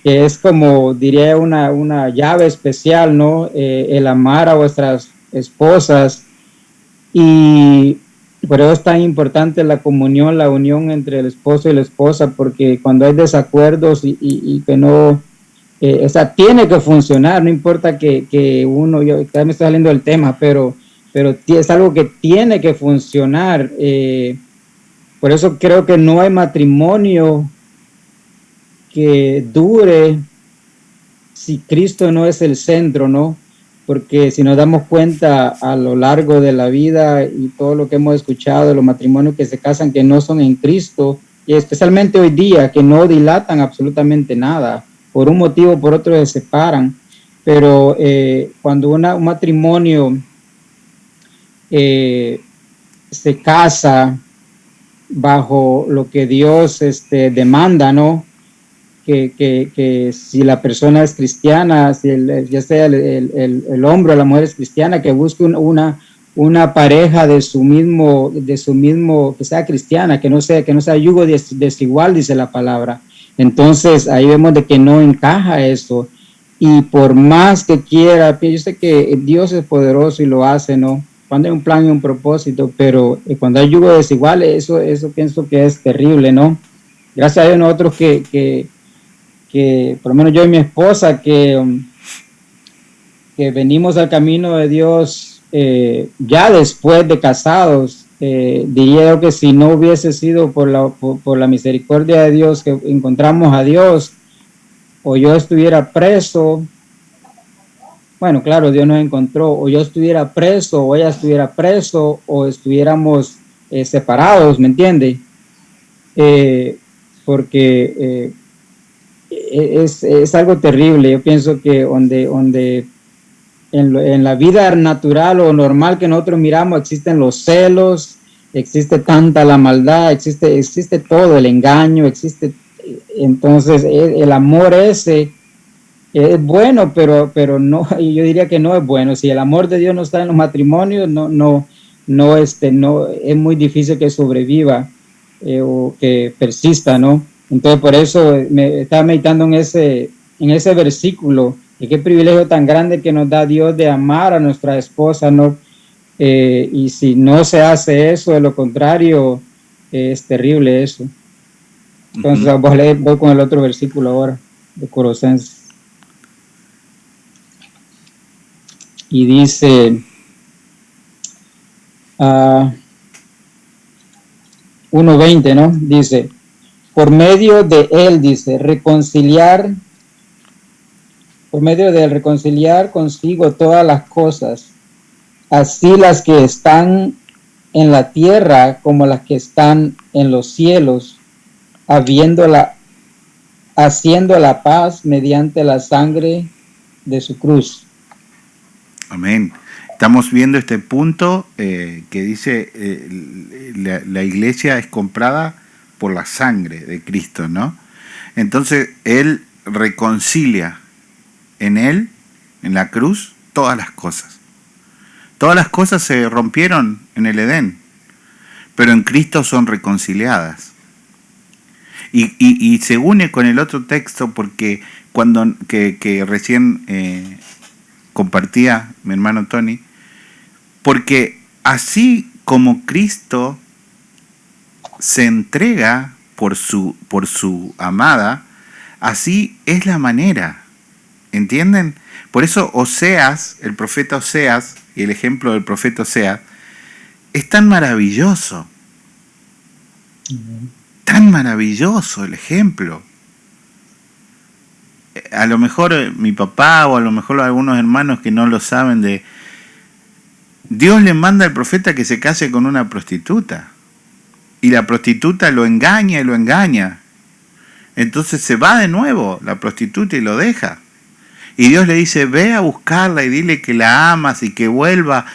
que es como, diría, una llave especial, ¿no? El amar a vuestras esposas. Y por eso es tan importante la comunión, la unión entre el esposo y la esposa, porque cuando hay desacuerdos y que no, o sea, tiene que funcionar, no importa que uno, yo ya me estoy saliendo del tema, pero es algo que tiene que funcionar. Por eso creo que no hay matrimonio que dure si Cristo no es el centro, ¿no? Porque si nos damos cuenta a lo largo de la vida y todo lo que hemos escuchado, los matrimonios que se casan que no son en Cristo, y especialmente hoy día, que no dilatan absolutamente nada, por un motivo o por otro se separan, pero cuando un matrimonio se casa bajo lo que Dios demanda, ¿no? Que si la persona es cristiana, si ya sea el hombre o la mujer es cristiana, que busque una pareja de su mismo, que sea cristiana, que no sea yugo desigual, dice la palabra. Entonces ahí vemos de que no encaja eso, y por más que quiera, yo sé que Dios es poderoso y lo hace, ¿no? Cuando hay un plan y un propósito, pero cuando hay yugo desigual, eso pienso que es terrible, ¿no? Gracias a Dios nosotros que por lo menos yo y mi esposa, que venimos al camino de Dios ya después de casados, diría yo que si no hubiese sido por la misericordia de Dios que encontramos a Dios, o yo estuviera preso, bueno, claro, Dios nos encontró, o yo estuviera preso, o ella estuviera preso, o estuviéramos separados, ¿me entiende? Porque es algo terrible. Yo pienso que donde en la vida natural o normal que nosotros miramos existen los celos, existe tanta la maldad, existe todo, el engaño, existe. Entonces el amor ese es bueno, pero no, yo diría que no es bueno. Si el amor de Dios no está en los matrimonios, no es muy difícil que sobreviva o que persista, ¿no? Entonces por eso me estaba meditando en ese versículo, y qué privilegio tan grande que nos da Dios de amar a nuestra esposa, ¿no? Y si no se hace eso, de lo contrario, es terrible eso. Entonces voy con el otro versículo ahora, de Colosenses. Y dice 1:20, ¿no? Dice, por medio de él, dice, por medio de él reconciliar consigo todas las cosas, así las que están en la tierra como las que están en los cielos, haciendo la paz mediante la sangre de su cruz. Amén. Estamos viendo este punto que dice la iglesia es comprada por la sangre de Cristo, ¿no? Entonces Él reconcilia en Él, en la cruz, todas las cosas. Todas las cosas se rompieron en el Edén, pero en Cristo son reconciliadas. Y se une con el otro texto porque que recién compartía mi hermano Tony, porque así como Cristo se entrega por su amada, así es la manera, ¿entienden? Por eso Oseas, el profeta Oseas, y el ejemplo del profeta Oseas, es tan maravilloso, tan maravilloso el ejemplo. A lo mejor mi papá o a lo mejor algunos hermanos que no lo saben Dios le manda al profeta que se case con una prostituta. Y la prostituta lo engaña y lo engaña. Entonces se va de nuevo la prostituta y lo deja. Y Dios le dice, ve a buscarla y dile que la amas y que vuelva.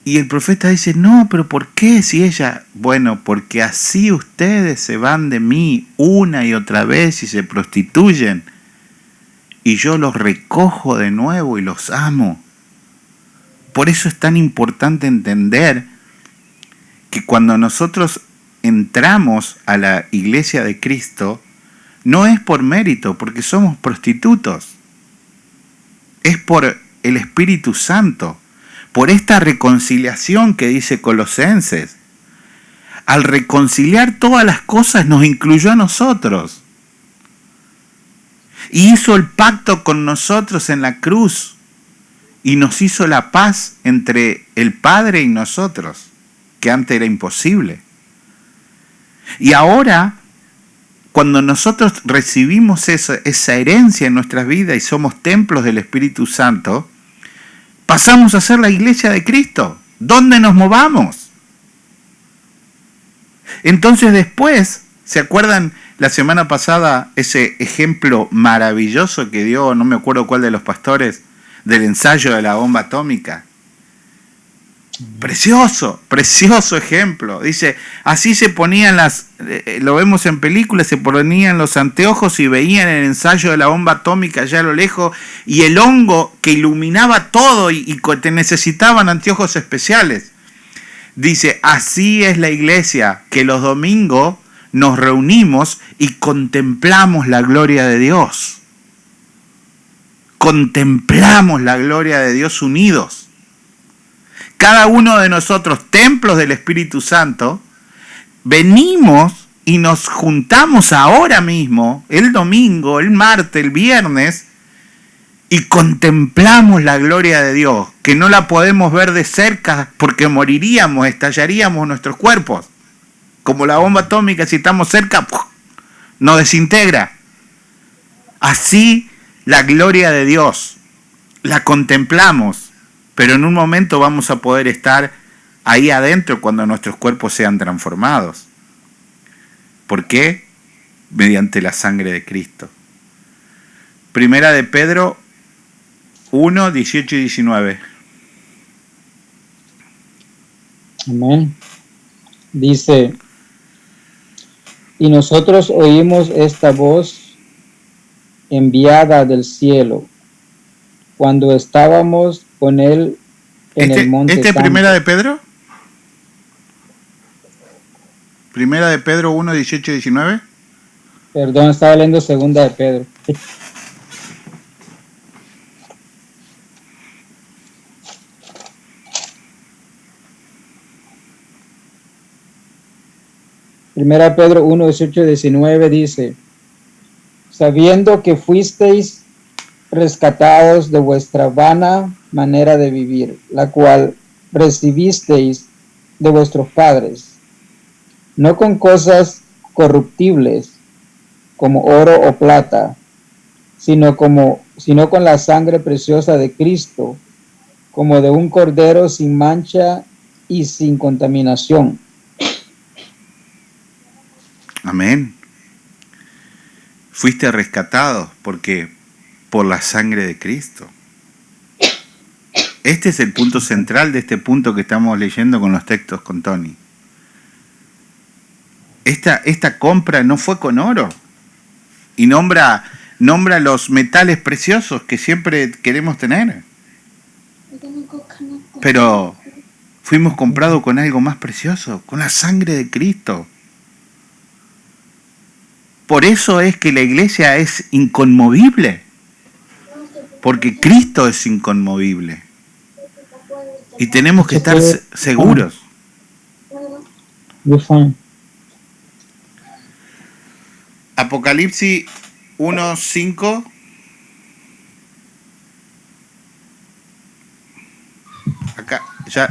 Y el profeta dice, no, pero ¿por qué si ella? Bueno, porque así ustedes se van de mí una y otra vez y se prostituyen. Y yo los recojo de nuevo y los amo. Por eso es tan importante entender que cuando nosotros entramos a la iglesia de Cristo, no es por mérito, porque somos prostitutos. Es por el Espíritu Santo, por esta reconciliación que dice Colosenses. Al reconciliar todas las cosas nos incluyó a nosotros. Y hizo el pacto con nosotros en la cruz. Y nos hizo la paz entre el Padre y nosotros, que antes era imposible. Y ahora, cuando nosotros recibimos esa herencia en nuestras vidas y somos templos del Espíritu Santo, pasamos a ser la iglesia de Cristo, donde nos movamos. Entonces después, ¿se acuerdan la semana pasada ese ejemplo maravilloso que dio, no me acuerdo cuál de los pastores, del ensayo de la bomba atómica? Precioso, precioso ejemplo. Dice, así se ponían lo vemos en películas, se ponían los anteojos y veían el ensayo de la bomba atómica allá a lo lejos, y el hongo que iluminaba todo y te necesitaban anteojos especiales. Dice, así es la iglesia, que los domingos nos reunimos y contemplamos la gloria de Dios. Contemplamos la gloria de Dios unidos. Cada uno de nosotros, templos del Espíritu Santo, venimos y nos juntamos ahora mismo, el domingo, el martes, el viernes, y contemplamos la gloria de Dios, que no la podemos ver de cerca porque moriríamos, estallaríamos nuestros cuerpos. Como la bomba atómica, si estamos cerca, nos desintegra. Así la gloria de Dios la contemplamos, pero en un momento vamos a poder estar ahí adentro cuando nuestros cuerpos sean transformados. ¿Por qué? Mediante la sangre de Cristo. Primera de Pedro 1, 18 y 19. Amén. Dice, y nosotros oímos esta voz enviada del cielo, cuando estábamos con él en el monte ¿Este es santo. Primera de Pedro? Primera de Pedro 1, 18 y 19. Perdón, estaba leyendo segunda de Pedro. Primera de Pedro 1, 18 y 19 dice, sabiendo que fuisteis rescatados de vuestra vana manera de vivir, la cual recibisteis de vuestros padres, no con cosas corruptibles, como oro o plata, sino con la sangre preciosa de Cristo, como de un cordero sin mancha y sin contaminación. Amén. Fuiste rescatados porque por la sangre de Cristo. Este es el punto central de este punto que estamos leyendo con los textos con Tony. Esta compra no fue con oro. Y nombra los metales preciosos que siempre queremos tener. Pero fuimos comprados con algo más precioso, con la sangre de Cristo. Por eso es que la iglesia es inconmovible. Porque Cristo es inconmovible. Y tenemos que estar seguros. Apocalipsis 1:5. Acá,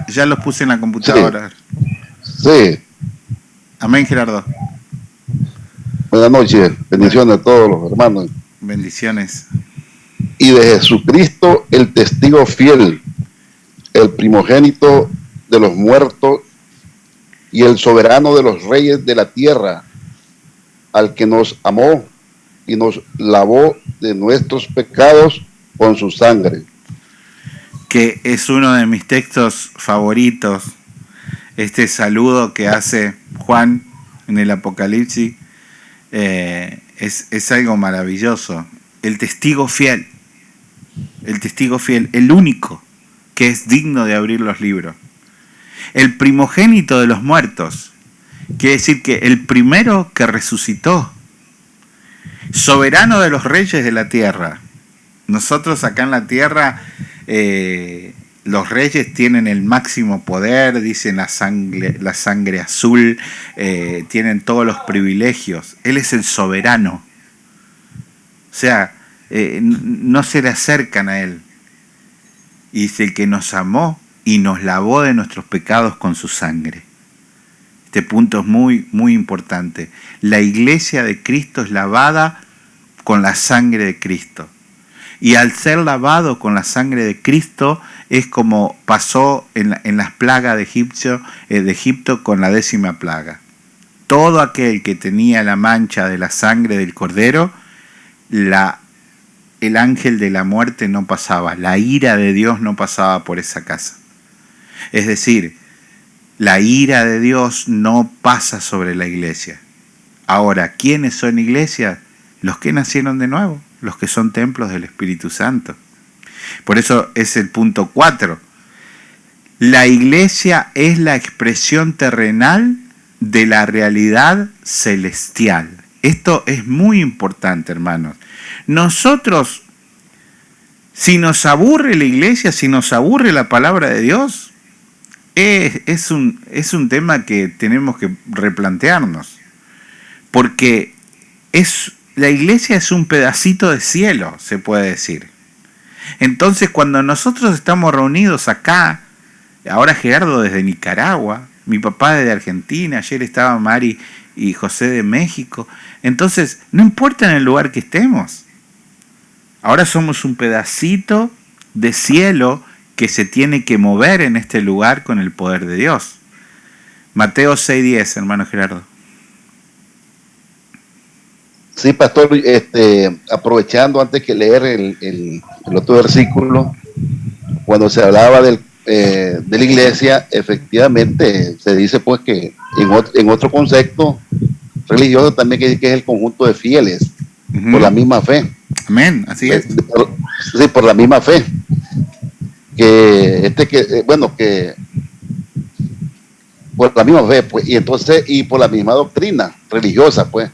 ya los puse en la computadora. Sí. Amén, Gerardo. Buenas noches. Bendiciones a todos los hermanos. Bendiciones. Y de Jesucristo, el testigo fiel, el primogénito de los muertos y el soberano de los reyes de la tierra, al que nos amó y nos lavó de nuestros pecados con su sangre. Que es uno de mis textos favoritos, este saludo que hace Juan en el Apocalipsis, es algo maravilloso. El testigo fiel, el único que es digno de abrir los libros. El primogénito de los muertos, quiere decir que el primero que resucitó, soberano de los reyes de la tierra. Nosotros acá en la tierra, los reyes tienen el máximo poder, dicen la sangre azul, tienen todos los privilegios. Él es el soberano. O sea, no se le acercan a él. Y dice, el que nos amó y nos lavó de nuestros pecados con su sangre. Este punto es muy, muy importante. La iglesia de Cristo es lavada con la sangre de Cristo. Y al ser lavado con la sangre de Cristo, es como pasó en las plagas de Egipto con la 10ª plaga. Todo aquel que tenía la mancha de la sangre del cordero, el ángel de la muerte no pasaba, la ira de Dios no pasaba por esa casa. Es decir, la ira de Dios no pasa sobre la iglesia. Ahora, ¿quiénes son iglesia? Los que nacieron de nuevo, los que son templos del Espíritu Santo. Por eso es el punto 4. La iglesia es la expresión terrenal de la realidad celestial. Esto es muy importante, hermanos. Nosotros, si nos aburre la iglesia, si nos aburre la palabra de Dios, es un tema que tenemos que replantearnos. Porque la iglesia es un pedacito de cielo, se puede decir. Entonces, cuando nosotros estamos reunidos acá, ahora Gerardo desde Nicaragua, mi papá desde Argentina, ayer estaba Mari y José de México, entonces, no importa en el lugar que estemos. Ahora somos un pedacito de cielo que se tiene que mover en este lugar con el poder de Dios. Mateo 6:10, hermano Gerardo. Sí, pastor, aprovechando antes que leer el otro versículo, cuando se hablaba de la iglesia, efectivamente se dice pues que en otro concepto religioso también que es el conjunto de fieles, por la misma fe. Amén, así es. Sí, por la misma fe. Que por la misma fe, pues, y por la misma doctrina religiosa, pues.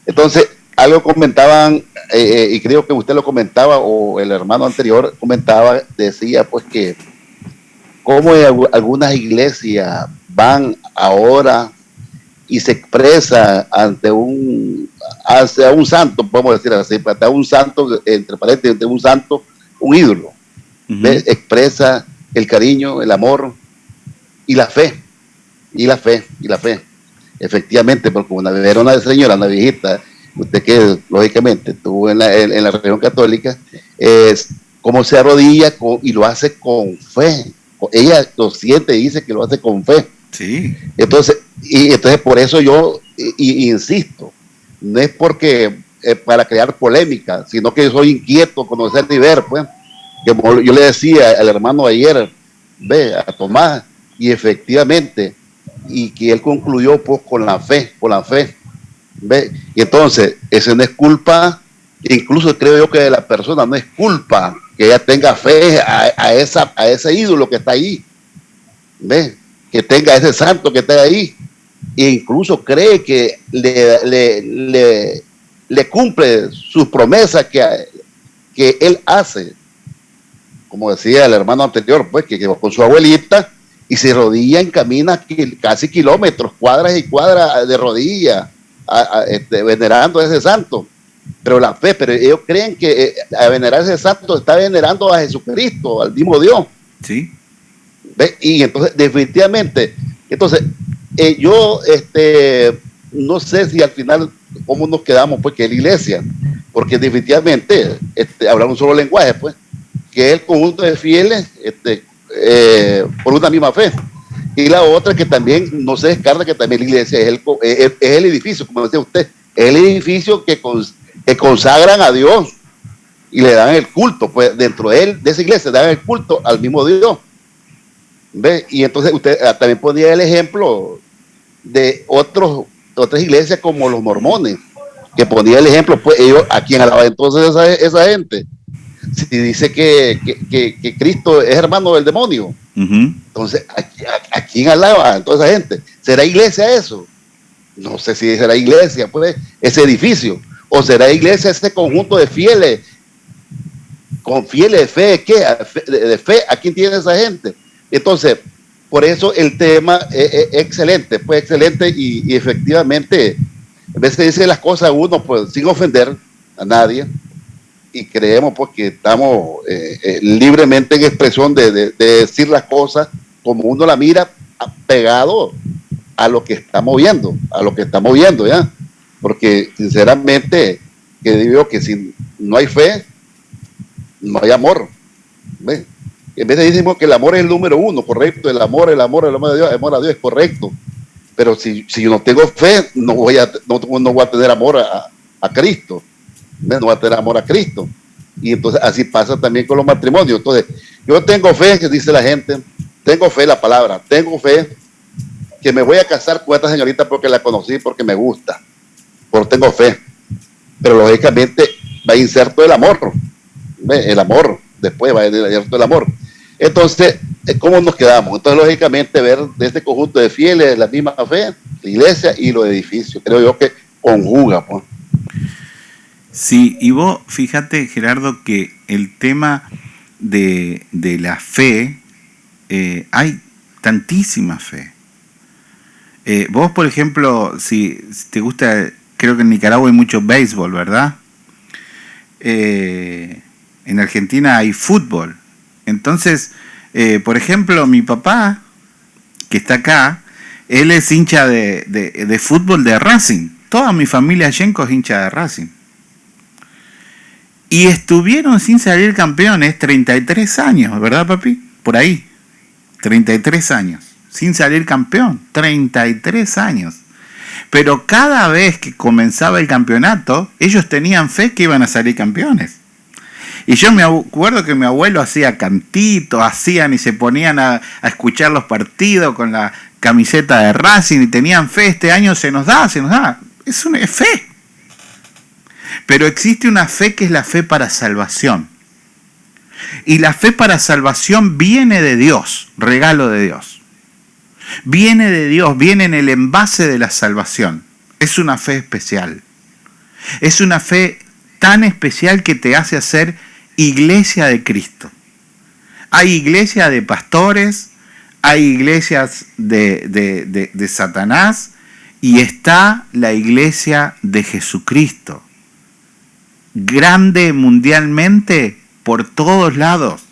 Entonces, algo comentaban, y creo que usted lo comentaba, o el hermano anterior comentaba, decía pues que como algunas iglesias van ahora y se expresa hacia un santo, podemos decir así, ante un santo, entre paréntesis, ante un santo, un ídolo. Expresa el cariño, el amor y la fe. Efectivamente, porque era una señora, una viejita, usted que lógicamente estuvo en la religión católica, como se arrodilla y lo hace con fe. Ella lo siente y dice que lo hace con fe. Sí. Entonces por eso yo insisto, no es porque para crear polémica, sino que yo soy inquieto, conocer y ver, pues, Como yo le decía al hermano ayer, ve, a Tomás, y efectivamente, y que él concluyó pues con la fe, ve, y entonces, ese no es culpa, incluso creo yo que de la persona no es culpa que ella tenga fe a ese ídolo que está ahí, ve, que tenga ese santo que está ahí, e incluso cree que le cumple sus promesas que él hace, como decía el hermano anterior, pues que quedó con su abuelita y se rodilla en camina casi kilómetros, cuadras y cuadras de rodillas, venerando a ese santo. Pero la fe, pero ellos creen que a venerar a ese santo está venerando a Jesucristo, al mismo Dios. Sí. ¿Ve? Y entonces, definitivamente, entonces, yo no sé si al final cómo nos quedamos, pues, que es la iglesia, porque definitivamente hablar un solo lenguaje, pues, que es el conjunto de fieles por una misma fe. Y la otra que también no se descarta que también la iglesia es el edificio, como decía usted, es el edificio que consagran a Dios y le dan el culto, pues dentro de esa iglesia dan el culto al mismo Dios. ¿Ve? Y entonces usted también ponía el ejemplo de otras iglesias como los mormones, que ponía el ejemplo, pues ellos, ¿a quién alaba entonces esa gente? Si dice que Cristo es hermano del demonio, entonces ¿a quién alaba a toda esa gente? ¿Será iglesia eso? No sé si será iglesia, pues, ese edificio, o será iglesia ese conjunto de fieles, con fieles de fe, ¿qué? De fe, ¿a quién tiene esa gente? Entonces, por eso el tema es excelente, pues excelente y efectivamente, en vez de decir las cosas a uno, pues sin ofender a nadie, y creemos pues que estamos libremente en expresión de decir las cosas como uno la mira, pegado a lo que estamos viendo, ¿ya? Porque sinceramente, que digo que si no hay fe, no hay amor, ¿ves? En vez de decimos que el amor es el número uno, correcto, el amor de Dios, el amor a Dios es correcto, pero si yo no tengo fe, no voy a tener amor a Cristo, no voy a tener amor a Cristo. Y entonces así pasa también con los matrimonios. Entonces, yo tengo fe, que dice la gente, tengo fe en la palabra, tengo fe que me voy a casar con esta señorita porque la conocí, porque me gusta, porque tengo fe, pero lógicamente va inserto el amor, ¿ve? El amor, después va inserto el amor. Entonces, ¿cómo nos quedamos? Entonces, lógicamente, ver de este conjunto de fieles la misma fe, la iglesia y los edificios, creo yo que conjuga, pues. Sí, y vos fíjate, Gerardo, que el tema de la fe, hay tantísima fe. Vos, por ejemplo, si te gusta, creo que en Nicaragua hay mucho béisbol, ¿verdad? En Argentina hay fútbol. Entonces, por ejemplo, mi papá, que está acá, él es hincha de fútbol de Racing. Toda mi familia Yenko es hincha de Racing. Y estuvieron sin salir campeones 33 años, ¿verdad, papi? Por ahí, 33 años, sin salir campeón, 33 años. Pero cada vez que comenzaba el campeonato, ellos tenían fe que iban a salir campeones. Y yo me acuerdo que mi abuelo hacía cantitos, hacían y se ponían a escuchar los partidos con la camiseta de Racing y tenían fe, este año se nos da. Es fe. Pero existe una fe que es la fe para salvación. Y la fe para salvación viene de Dios, regalo de Dios. Viene de Dios, viene en el envase de la salvación. Es una fe especial. Es una fe tan especial que te hace hacer iglesia de Cristo. Hay iglesias de pastores, hay iglesias de Satanás y está la iglesia de Jesucristo. Grande mundialmente por todos lados,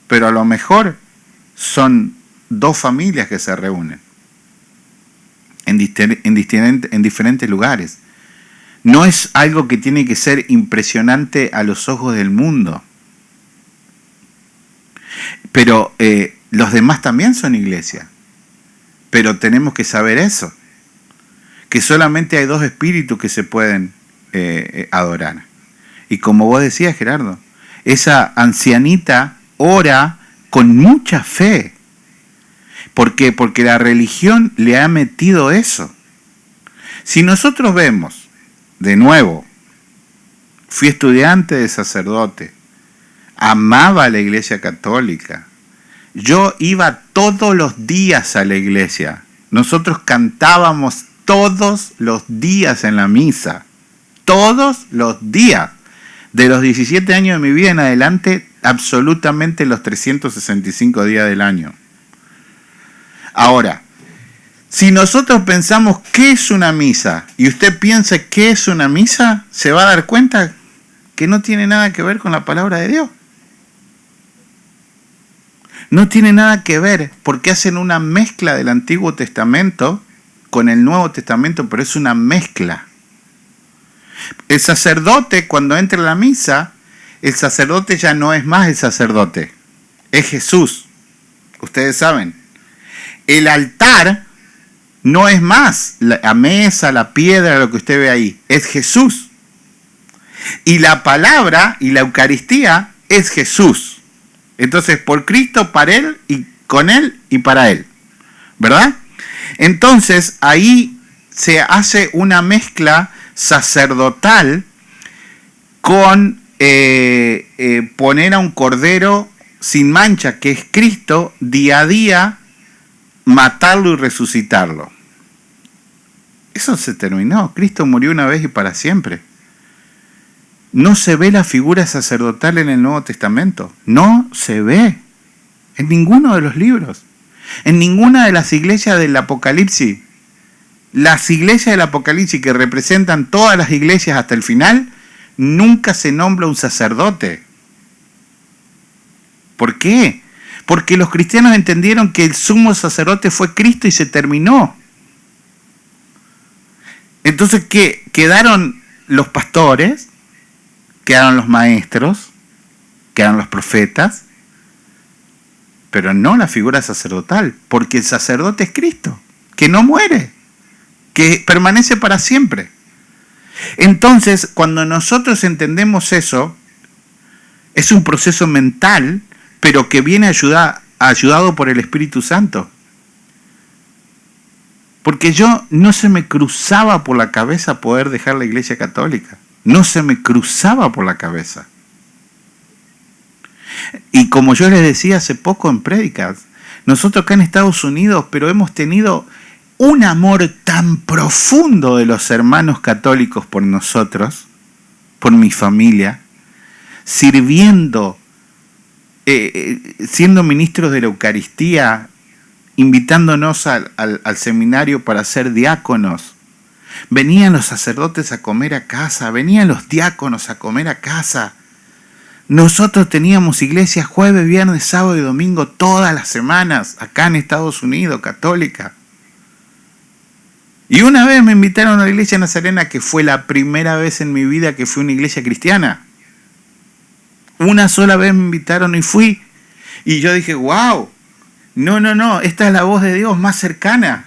pero a lo mejor son dos familias que se reúnen en diferentes lugares. No es algo que tiene que ser impresionante a los ojos del mundo, pero los demás también son iglesia, pero tenemos que saber eso, que solamente hay dos espíritus que se pueden adorar. Y como vos decías, Gerardo, esa ancianita ora con mucha fe. ¿Por qué? Porque la religión le ha metido eso. Si nosotros vemos, de nuevo, fui estudiante de sacerdote, amaba la iglesia católica, yo iba todos los días a la iglesia, nosotros cantábamos todos los días en la misa, todos los días, de los 17 años de mi vida en adelante, absolutamente los 365 días del año. Ahora, si nosotros pensamos qué es una misa y usted piensa qué es una misa, se va a dar cuenta que no tiene nada que ver con la palabra de Dios. No tiene nada que ver porque hacen una mezcla del Antiguo Testamento con el Nuevo Testamento, pero es una mezcla. El sacerdote, cuando entra a la misa, el sacerdote ya no es más el sacerdote, es Jesús. Ustedes saben. El altar no es más la mesa, la piedra, lo que usted ve ahí, es Jesús. Y la palabra y la Eucaristía es Jesús. Entonces, por Cristo, para Él y con Él y para Él. ¿Verdad? Entonces, ahí se hace una mezcla sacerdotal con poner a un cordero sin mancha, que es Cristo, día a día, matarlo y resucitarlo. Eso se terminó. Cristo murió una vez y para siempre. No se ve la figura sacerdotal en el Nuevo Testamento. No se ve. En ninguno de los libros. En ninguna de las iglesias del Apocalipsis. Las iglesias del Apocalipsis que representan todas las iglesias hasta el final, nunca se nombra un sacerdote. ¿Por qué? Porque los cristianos entendieron que el sumo sacerdote fue Cristo y se terminó. Entonces, ¿qué? Quedaron los pastores, quedaron los maestros, quedaron los profetas, pero no la figura sacerdotal, porque el sacerdote es Cristo, que no muere, que permanece para siempre. Entonces, cuando nosotros entendemos eso, es un proceso mental, pero que viene ayudado por el Espíritu Santo. Porque yo no se me cruzaba por la cabeza poder dejar la Iglesia Católica. No se me cruzaba por la cabeza. Y como yo les decía hace poco en prédicas, nosotros acá en Estados Unidos, pero hemos tenido un amor tan profundo de los hermanos católicos por nosotros, por mi familia, sirviendo, siendo ministros de la Eucaristía, invitándonos al seminario para ser diáconos. Venían los sacerdotes a comer a casa, venían los diáconos a comer a casa. Nosotros teníamos iglesias jueves, viernes, sábado y domingo todas las semanas, acá en Estados Unidos, católica. Y una vez me invitaron a la iglesia nazarena, que fue la primera vez en mi vida que fui a una iglesia cristiana. Una sola vez me invitaron y fui. Y yo dije, wow, no, esta es la voz de Dios más cercana.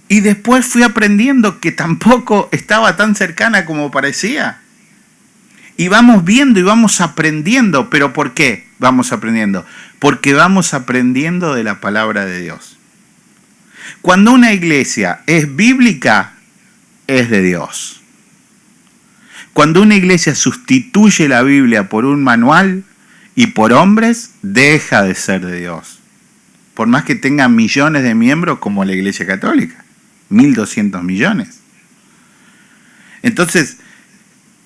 Y después fui aprendiendo que tampoco estaba tan cercana como parecía. Y vamos viendo y vamos aprendiendo. ¿Pero por qué vamos aprendiendo? Porque vamos aprendiendo de la palabra de Dios. Cuando una iglesia es bíblica, es de Dios. Cuando una iglesia sustituye la Biblia por un manual y por hombres, deja de ser de Dios. Por más que tenga millones de miembros como la Iglesia Católica, 1.200 millones. Entonces,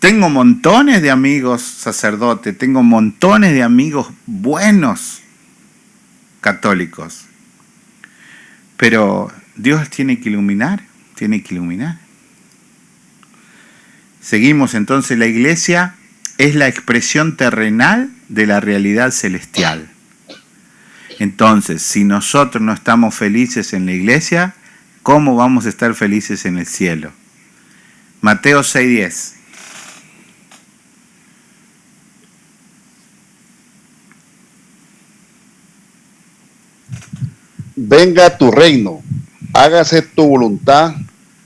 tengo montones de amigos sacerdotes, tengo montones de amigos buenos católicos. Pero Dios tiene que iluminar, Seguimos entonces, la iglesia es la expresión terrenal de la realidad celestial. Entonces, si nosotros no estamos felices en la iglesia, ¿cómo vamos a estar felices en el cielo? Mateo 6:10. Venga tu reino, hágase tu voluntad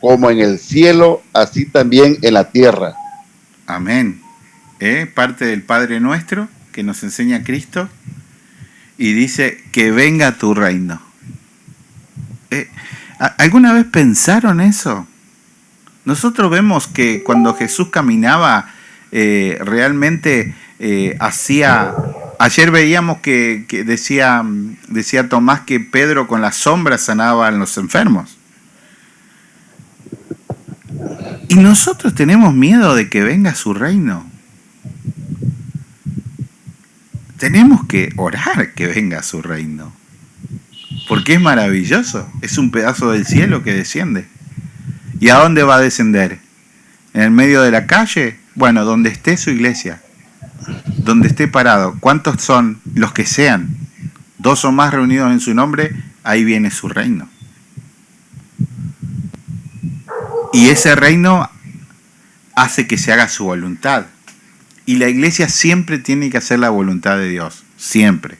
como en el cielo, así también en la tierra. Amén. Parte del Padre Nuestro que nos enseña Cristo y dice que venga tu reino. ¿Alguna vez pensaron eso? Nosotros vemos que cuando Jesús caminaba, realmente hacía... Ayer veíamos que decía Tomás que Pedro con las sombras sanaba a los enfermos. Y nosotros tenemos miedo de que venga su reino. Tenemos que orar que venga su reino. Porque es maravilloso. Es un pedazo del cielo que desciende. ¿Y a dónde va a descender? ¿En el medio de la calle? Bueno, donde esté su iglesia. Donde esté parado. ¿Cuántos son? Los que sean. 2 o más reunidos en su nombre, ahí viene su reino. Y ese reino hace que se haga su voluntad. Y la iglesia siempre tiene que hacer la voluntad de Dios. Siempre.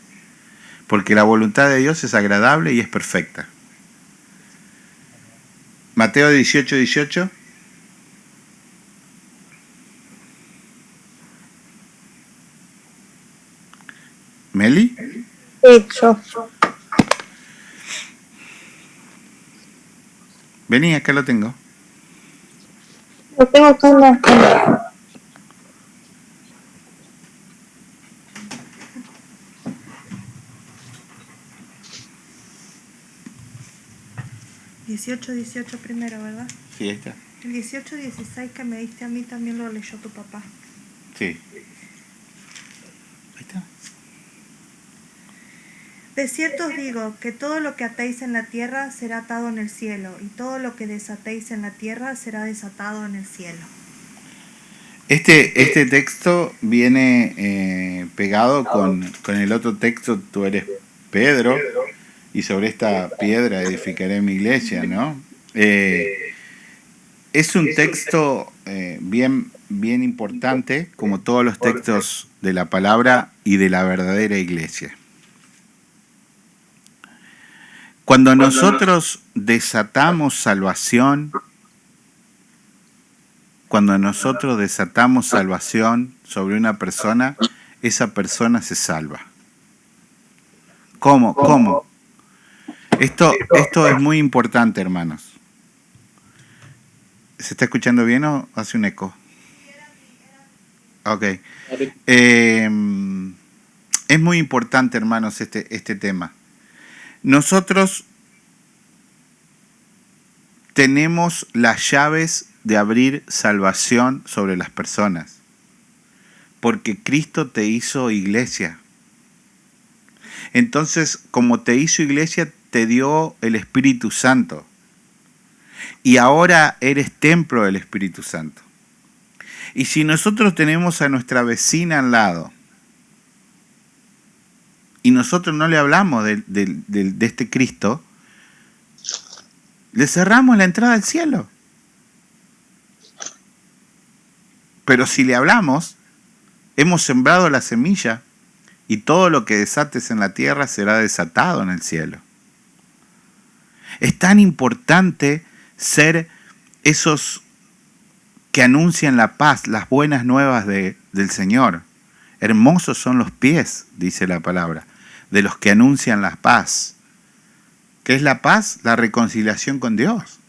Porque la voluntad de Dios es agradable y es perfecta. Mateo 18:18. ¿Meli? Hecho. Vení, acá lo tengo. Lo tengo acá en la... 18 primero, ¿verdad? Sí, ahí está. El 18-16 que me diste a mí también lo leyó tu papá. Sí. Ahí está. De cierto os digo que todo lo que atéis en la tierra será atado en el cielo, y todo lo que desatéis en la tierra será desatado en el cielo. Este texto viene pegado con el otro texto, tú eres Pedro, y sobre esta piedra edificaré mi iglesia, ¿no? Es un texto bien importante, como todos los textos de la palabra y de la verdadera iglesia. Cuando nosotros desatamos salvación, sobre una persona, esa persona se salva. ¿Cómo? Esto es muy importante, hermanos. ¿Se está escuchando bien o hace un eco? Ok. Es muy importante, hermanos, este tema. Nosotros tenemos las llaves de abrir salvación sobre las personas, porque Cristo te hizo iglesia. Entonces, como te hizo iglesia, te dio el Espíritu Santo. Y ahora eres templo del Espíritu Santo. Y si nosotros tenemos a nuestra vecina al lado, y nosotros no le hablamos de este Cristo, le cerramos la entrada al cielo. Pero si le hablamos, hemos sembrado la semilla, y todo lo que desates en la tierra será desatado en el cielo. Es tan importante ser esos que anuncian la paz, las buenas nuevas del Señor. Hermosos son los pies, dice la palabra, de los que anuncian la paz. ¿Qué es la paz? La reconciliación con Dios.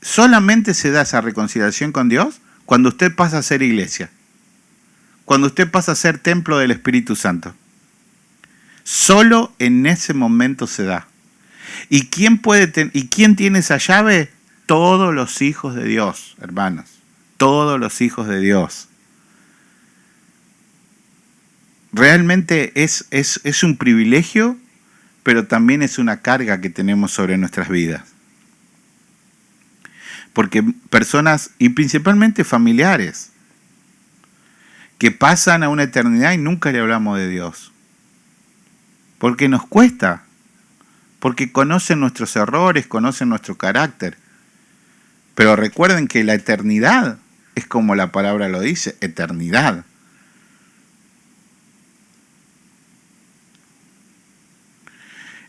Solamente se da esa reconciliación con Dios cuando usted pasa a ser iglesia. Cuando usted pasa a ser templo del Espíritu Santo. Solo en ese momento se da. ¿Y quién tiene esa llave? Todos los hijos de Dios, hermanos. Todos los hijos de Dios. Realmente es un privilegio, pero también es una carga que tenemos sobre nuestras vidas. Porque personas, y principalmente familiares, que pasan a una eternidad y nunca le hablamos de Dios. Porque nos cuesta. Porque conocen nuestros errores, conocen nuestro carácter. Pero recuerden que la eternidad es como la palabra lo dice, eternidad.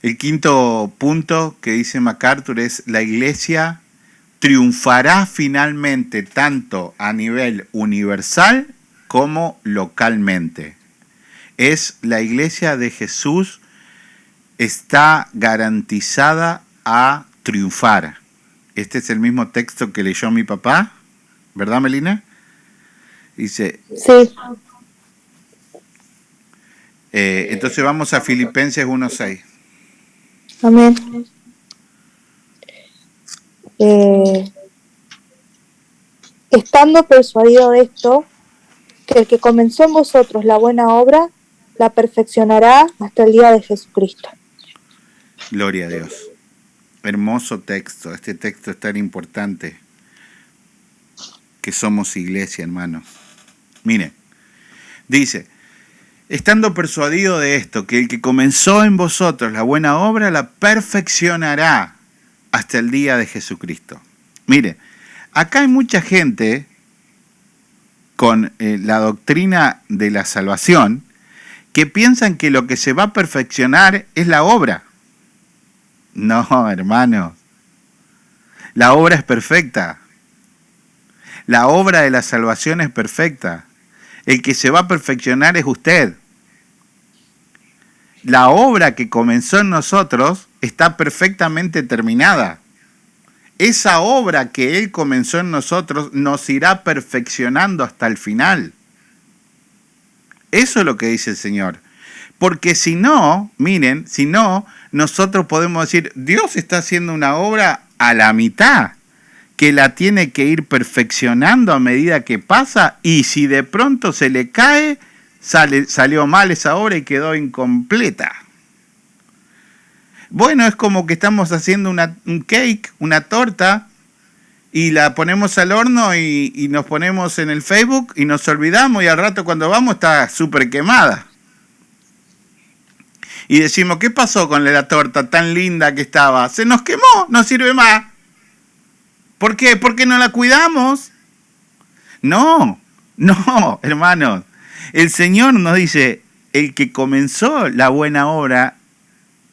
El quinto punto que dice MacArthur es: la iglesia triunfará finalmente tanto a nivel universal como localmente. Es la iglesia de Jesús, está garantizada a triunfar. Este es el mismo texto que leyó mi papá, ¿verdad, Melina? Dice, Sí. entonces vamos a Filipenses 1:6. Amén. Estando persuadido de esto, que el que comenzó en vosotros la buena obra, la perfeccionará hasta el día de Jesucristo. Gloria a Dios. Hermoso texto. Este texto es tan importante, que somos iglesia, hermanos. Miren, dice, estando persuadido de esto, que el que comenzó en vosotros la buena obra, la perfeccionará hasta el día de Jesucristo. Mire, acá hay mucha gente con la doctrina de la salvación que piensan que lo que se va a perfeccionar es la obra. No, hermanos. La obra es perfecta. La obra de la salvación es perfecta. El que se va a perfeccionar es usted. La obra que comenzó en nosotros está perfectamente terminada. Esa obra que Él comenzó en nosotros nos irá perfeccionando hasta el final. Eso es lo que dice el Señor. Porque si no, miren, si no, nosotros podemos decir, Dios está haciendo una obra a la mitad, que la tiene que ir perfeccionando a medida que pasa, y si de pronto se le cae, salió mal esa obra y quedó incompleta. Bueno, es como que estamos haciendo un cake, una torta, y la ponemos al horno y nos ponemos en el Facebook y nos olvidamos, y al rato cuando vamos está súper quemada. Y decimos, ¿qué pasó con la torta tan linda que estaba? Se nos quemó, no sirve más. ¿Por qué? ¿Porque no la cuidamos? No, hermanos. El Señor nos dice, el que comenzó la buena obra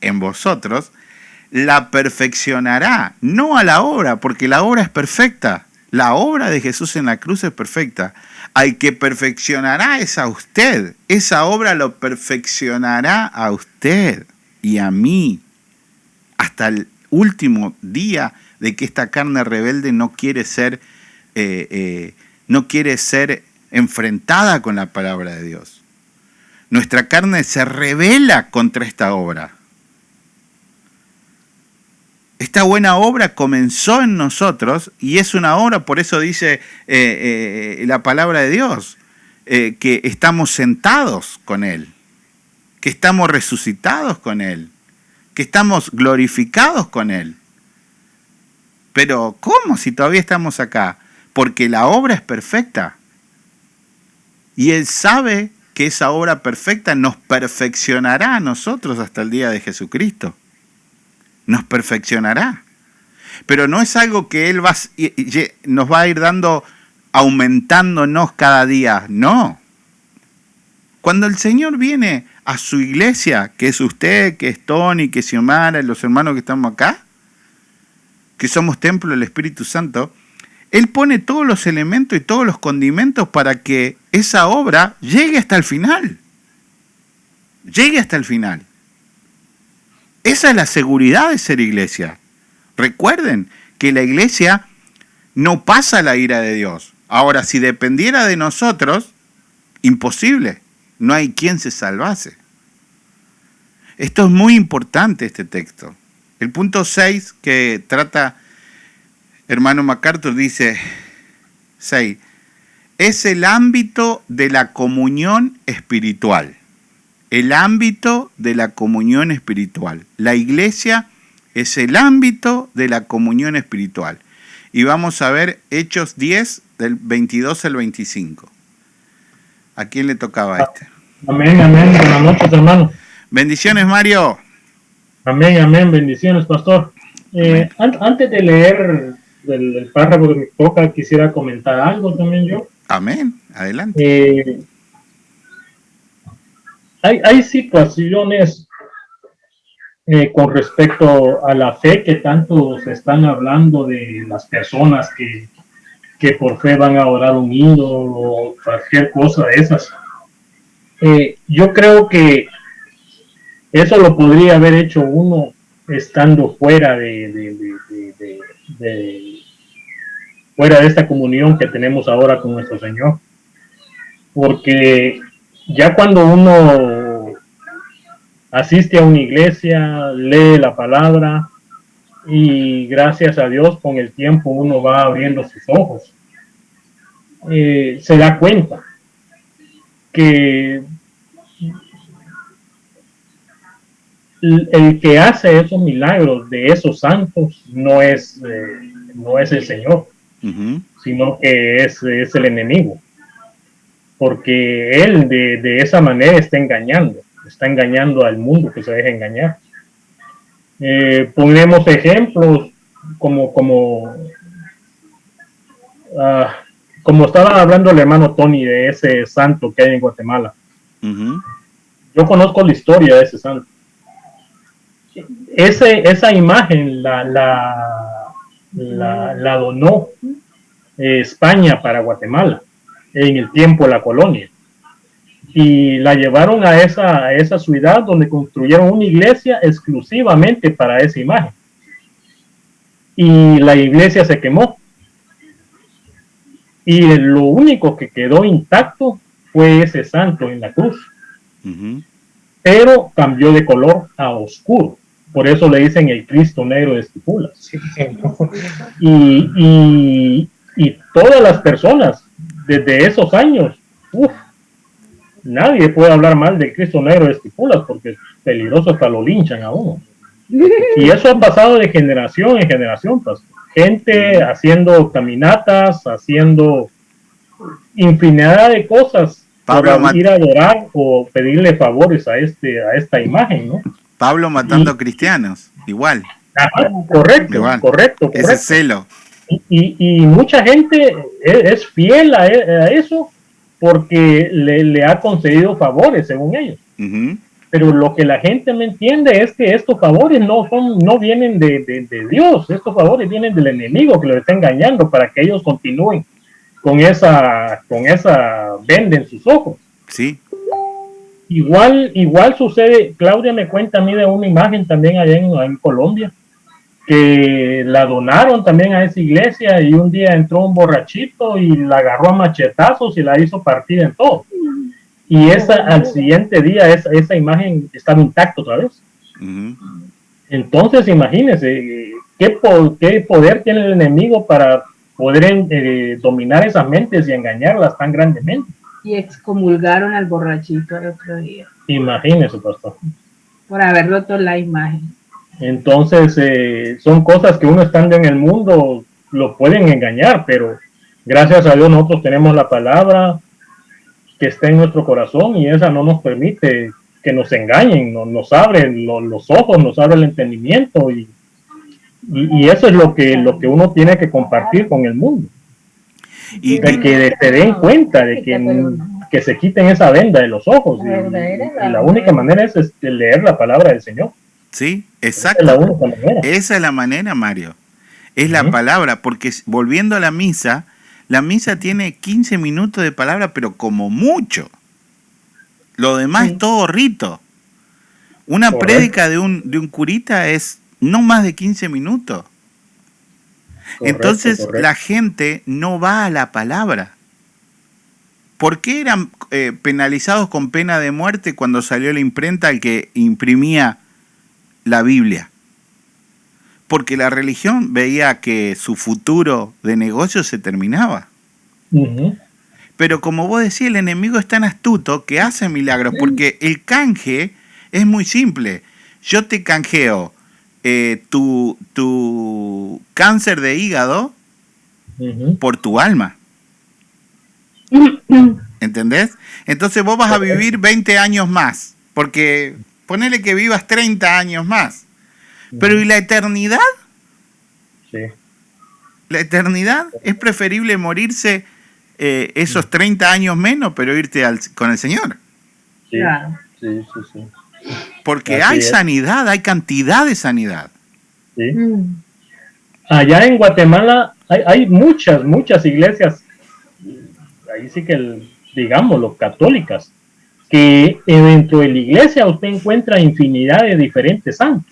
en vosotros, la perfeccionará, no a la obra, porque la obra es perfecta. La obra de Jesús en la cruz es perfecta. Al que perfeccionará es a usted. Esa obra lo perfeccionará a usted y a mí hasta el último día de que esta carne rebelde no quiere ser enfrentada con la palabra de Dios. Nuestra carne se rebela contra esta obra. Esta buena obra comenzó en nosotros y es una obra, por eso dice la palabra de Dios, que estamos sentados con Él, que estamos resucitados con Él, que estamos glorificados con Él. Pero ¿cómo si todavía estamos acá? Porque la obra es perfecta. Y Él sabe que esa obra perfecta nos perfeccionará a nosotros hasta el día de Jesucristo. Nos perfeccionará. Pero no es algo que Él nos va a ir dando, aumentándonos cada día. No. Cuando el Señor viene a su iglesia, que es usted, que es Tony, que es Xiomara, los hermanos que estamos acá, que somos templo del Espíritu Santo, Él pone todos los elementos y todos los condimentos para que esa obra llegue hasta el final. Llegue hasta el final. Esa es la seguridad de ser iglesia. Recuerden que la iglesia no pasa la ira de Dios. Ahora, si dependiera de nosotros, imposible. No hay quien se salvase. Esto es muy importante, este texto. El punto 6 que trata hermano MacArthur dice 6. Es el ámbito de la comunión espiritual. El ámbito de la comunión espiritual. La iglesia es el ámbito de la comunión espiritual. Y vamos a ver Hechos 10, del 22 al 25. ¿A quién le tocaba este? Amén, amén. Buenas noches, hermano. Bendiciones, Mario. Amén, amén. Bendiciones, pastor. Antes de leer el párrafo que me toca, quisiera comentar algo también yo. Amén. Adelante. Hay situaciones con respecto a la fe que tanto se están hablando de las personas que por fe van a adorar un ídolo o cualquier cosa de esas. Yo creo que eso lo podría haber hecho uno estando fuera fuera de esta comunión que tenemos ahora con nuestro Señor. Porque ya cuando uno asiste a una iglesia, lee la palabra y gracias a Dios con el tiempo uno va abriendo sus ojos, se da cuenta que el que hace esos milagros de esos santos no es el Señor, sino que es el enemigo, porque él de esa manera está engañando al mundo que se deja engañar. Ponemos ejemplos como estaba hablando el hermano Tony de ese santo que hay en Guatemala. Yo conozco la historia de ese santo. Esa imagen la donó España para Guatemala en el tiempo de la colonia, y la llevaron a esa ciudad donde construyeron una iglesia exclusivamente para esa imagen, y la iglesia se quemó y lo único que quedó intacto fue ese santo en la cruz, pero cambió de color a oscuro. Por eso le dicen el Cristo negro de Esquipulas. Y todas las personas desde esos años, nadie puede hablar mal del Cristo negro de Esquipulas porque es peligroso, hasta lo linchan a uno. Y eso ha pasado de generación en generación, pues. Gente haciendo caminatas, haciendo infinidad de cosas para ir a adorar o pedirle favores a esta imagen, ¿no? Pablo matando cristianos, igual. Correcto. Ese celo. Y mucha gente es fiel a eso porque le ha concedido favores, según ellos. Pero lo que la gente no entiende es que estos favores no vienen de Dios. Estos favores vienen del enemigo que los está engañando para que ellos continúen con esa venda en sus ojos. Sí. Igual sucede. Claudia me cuenta a mí de una imagen también allá en Colombia, que la donaron también a esa iglesia, y un día entró un borrachito y la agarró a machetazos y la hizo partir en todo. Y al siguiente día esa imagen estaba intacta otra vez. Entonces imagínense qué poder tiene el enemigo para poder dominar esas mentes y engañarlas tan grandemente. Y excomulgaron al borrachito el otro día. Imagínese, pastor. Por haber roto la imagen. Entonces son cosas que uno estando en el mundo lo pueden engañar, pero gracias a Dios nosotros tenemos la palabra que está en nuestro corazón, y esa no nos permite que nos engañen, nos abre los ojos, nos abre el entendimiento, y eso es lo que uno tiene que compartir con el mundo. Y de que se den cuenta de que se quiten esa venda de los ojos, y la única manera es leer la palabra del Señor. Sí, exacto. Esa es la manera, Mario. Es la palabra, porque volviendo a la misa tiene 15 minutos de palabra, pero como mucho. Lo demás es todo rito. Una prédica de un curita es no más de 15 minutos. Entonces la gente no va a la palabra. ¿Por qué eran penalizados con pena de muerte cuando salió la imprenta el que imprimía la Biblia? Porque la religión veía que su futuro de negocio se terminaba. Pero como vos decís, el enemigo es tan astuto que hace milagros, porque el canje es muy simple. Yo te canjeo tu cáncer de hígado por tu alma. ¿Entendés? Entonces vos vas a vivir 20 años más, porque ponele que vivas 30 años más. Pero ¿y la eternidad? Sí. La eternidad es preferible morirse esos 30 años menos, pero irte con el Señor. Sí, Claro. sí. Porque Así hay es. sanidad, hay cantidad de sanidad. ¿Sí? Allá en Guatemala hay muchas iglesias, ahí sí que, digámoslo, católicas, que dentro de la iglesia usted encuentra infinidad de diferentes santos.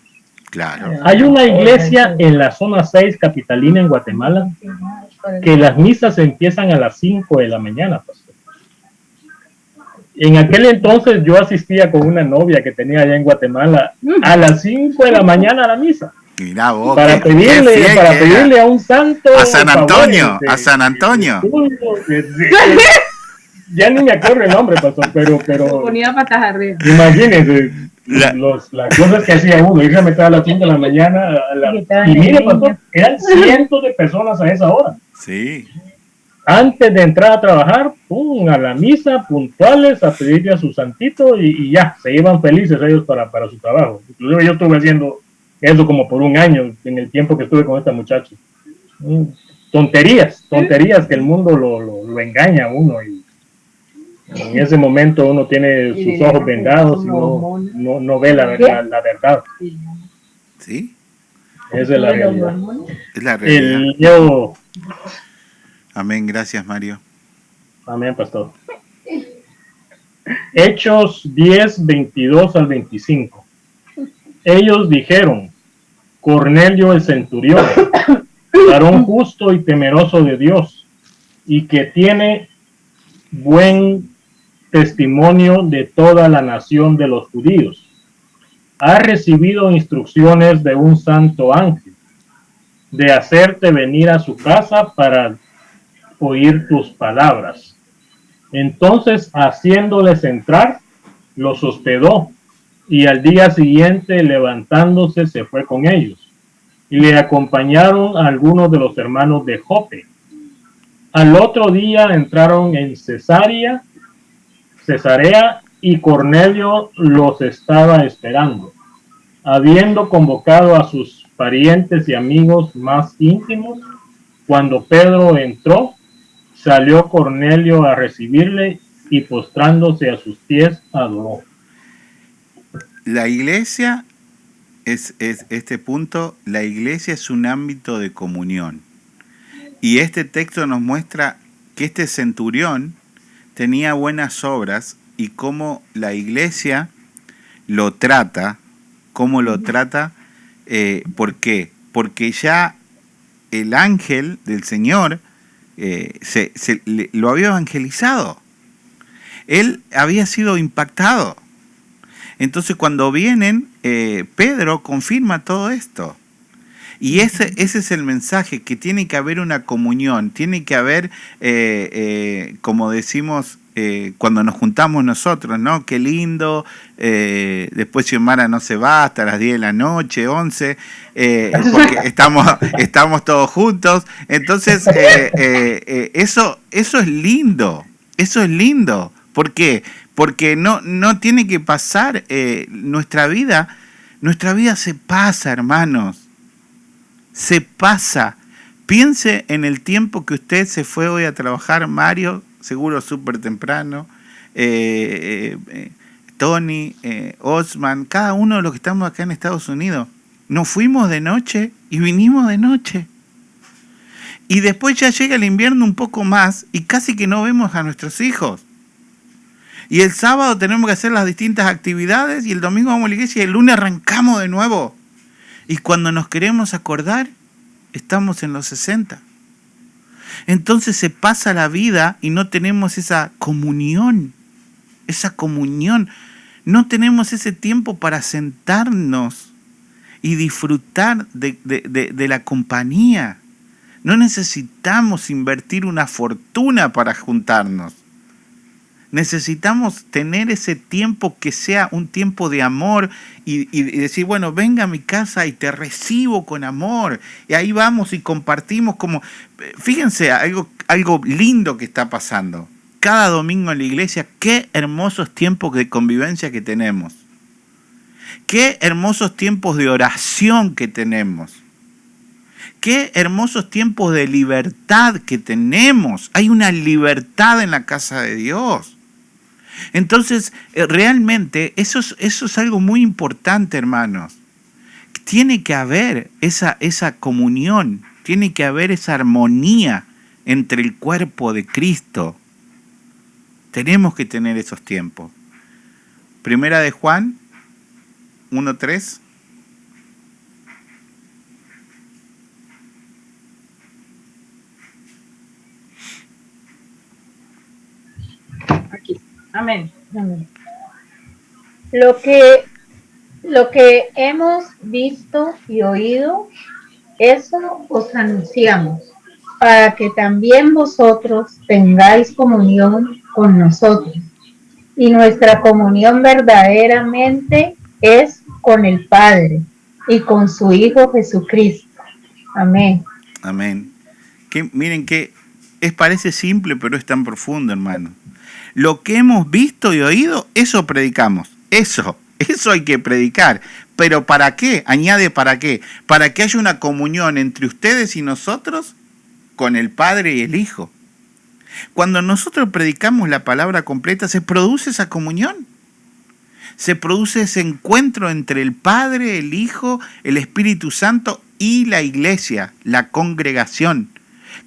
Claro. Hay una iglesia en la zona 6 capitalina en Guatemala que las misas empiezan a las 5 de la mañana, pastor. En aquel entonces yo asistía con una novia que tenía allá en Guatemala a las 5 de la mañana a la misa. Mirá vos, Para qué fiel pedirle que era. a un santo A San Antonio, favores, a San Antonio. Ya ni me acuerdo el nombre, pastor, pero Ponía patas arriba. imagínense las cosas que hacía uno, irse a meter a las 5 de la mañana y mire, pastor, eran cientos de personas a esa hora. Sí. Antes de entrar a trabajar, pum, a la misa, puntuales, a pedirle a su santito y ya, se iban felices ellos para su trabajo. Inclusive yo estuve haciendo eso como por un año en el tiempo que estuve con esta muchacha. Tonterías que el mundo lo engaña a uno y en ese momento uno tiene sus ojos vendados y no ve la verdad. ¿Sí? Esa es la realidad. Es la realidad. Yo, Amén, gracias Mario. amén, pastor. Hechos 10, 22 al 25. Ellos dijeron, Cornelio el centurión, varón justo y temeroso de Dios, y que tiene buen testimonio de toda la nación de los judíos, ha recibido instrucciones de un santo ángel de hacerte venir a su casa para oír tus palabras. Entonces, haciéndoles entrar, los hospedó y al día siguiente, levantándose, se fue con ellos y le acompañaron a algunos de los hermanos de Jope. Al otro día entraron en Cesarea y Cornelio los estaba esperando, habiendo convocado a sus parientes y amigos más íntimos. Cuando Pedro entró, salió Cornelio a recibirle y postrándose a sus pies adoró. La iglesia es este punto, la iglesia es un ámbito de comunión. Y este texto nos muestra que este centurión tenía buenas obras y cómo la iglesia lo trata. ¿Cómo lo trata? ¿Por qué? Porque ya el ángel del Señor lo había evangelizado. Él había sido impactado. Entonces cuando vienen, Pedro confirma todo esto. Y ese es el mensaje, que tiene que haber una comunión, tiene que haber, como decimos cuando nos juntamos nosotros, ¿no? Qué lindo, después Xiomara no se va hasta las 10 de la noche, 11, porque estamos todos juntos. Entonces, eso es lindo, eso es lindo. ¿Por qué? Porque no tiene que pasar nuestra vida se pasa, hermanos. Se pasa. Piense en el tiempo que usted se fue hoy a trabajar, Mario, seguro súper temprano, Tony, Osman, cada uno de los que estamos acá en Estados Unidos. Nos fuimos de noche y vinimos de noche. Y después ya llega el invierno un poco más y casi que no vemos a nuestros hijos. Y el sábado tenemos que hacer las distintas actividades y el domingo vamos a la iglesia y el lunes arrancamos de nuevo. Y cuando nos queremos acordar, estamos en los 60. Entonces se pasa la vida y no tenemos esa comunión. No tenemos ese tiempo para sentarnos y disfrutar de la compañía. No necesitamos invertir una fortuna para juntarnos. Necesitamos tener ese tiempo que sea un tiempo de amor y decir, bueno, venga a mi casa y te recibo con amor. Y ahí vamos y compartimos como... Fíjense, algo lindo que está pasando. Cada domingo en la iglesia, qué hermosos tiempos de convivencia que tenemos. Qué hermosos tiempos de oración que tenemos. Qué hermosos tiempos de libertad que tenemos. Hay una libertad en la casa de Dios. Entonces, realmente eso es algo muy importante, hermanos. Tiene que haber esa comunión, tiene que haber esa armonía entre el cuerpo de Cristo. Tenemos que tener esos tiempos. Primera de Juan 1:3. Aquí. Amén. Amén. Lo que hemos visto y oído, eso os anunciamos, para que también vosotros tengáis comunión con nosotros. Y nuestra comunión verdaderamente es con el Padre y con su Hijo Jesucristo. Amén. Amén. Miren que parece simple, pero es tan profundo, hermano. Lo que hemos visto y oído, eso predicamos. Eso hay que predicar. ¿Pero para qué? Añade para qué. Para que haya una comunión entre ustedes y nosotros con el Padre y el Hijo. Cuando nosotros predicamos la palabra completa, se produce esa comunión. Se produce ese encuentro entre el Padre, el Hijo, el Espíritu Santo y la iglesia, la congregación.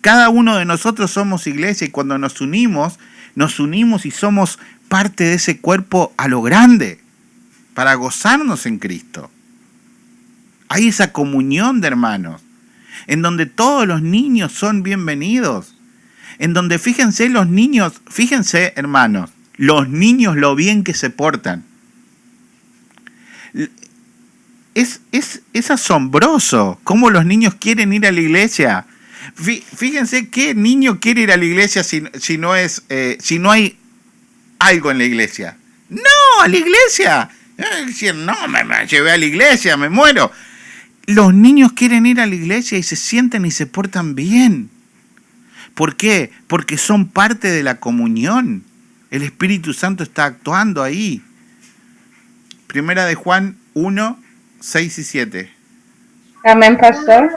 Cada uno de nosotros somos iglesia y cuando nos unimos y somos parte de ese cuerpo a lo grande para gozarnos en Cristo. Hay esa comunión de hermanos en donde todos los niños son bienvenidos, en donde fíjense hermanos, los niños lo bien que se portan. Es asombroso cómo los niños quieren ir a la iglesia. Fíjense qué niño quiere ir a la iglesia si no hay algo en la iglesia. No, a la iglesia. No, me llevé a la iglesia, me muero. Los niños quieren ir a la iglesia y se sienten y se portan bien. ¿Por qué? Porque son parte de la comunión. El Espíritu Santo está actuando ahí. Primera de Juan 1, 6 y 7. Amén, pastor.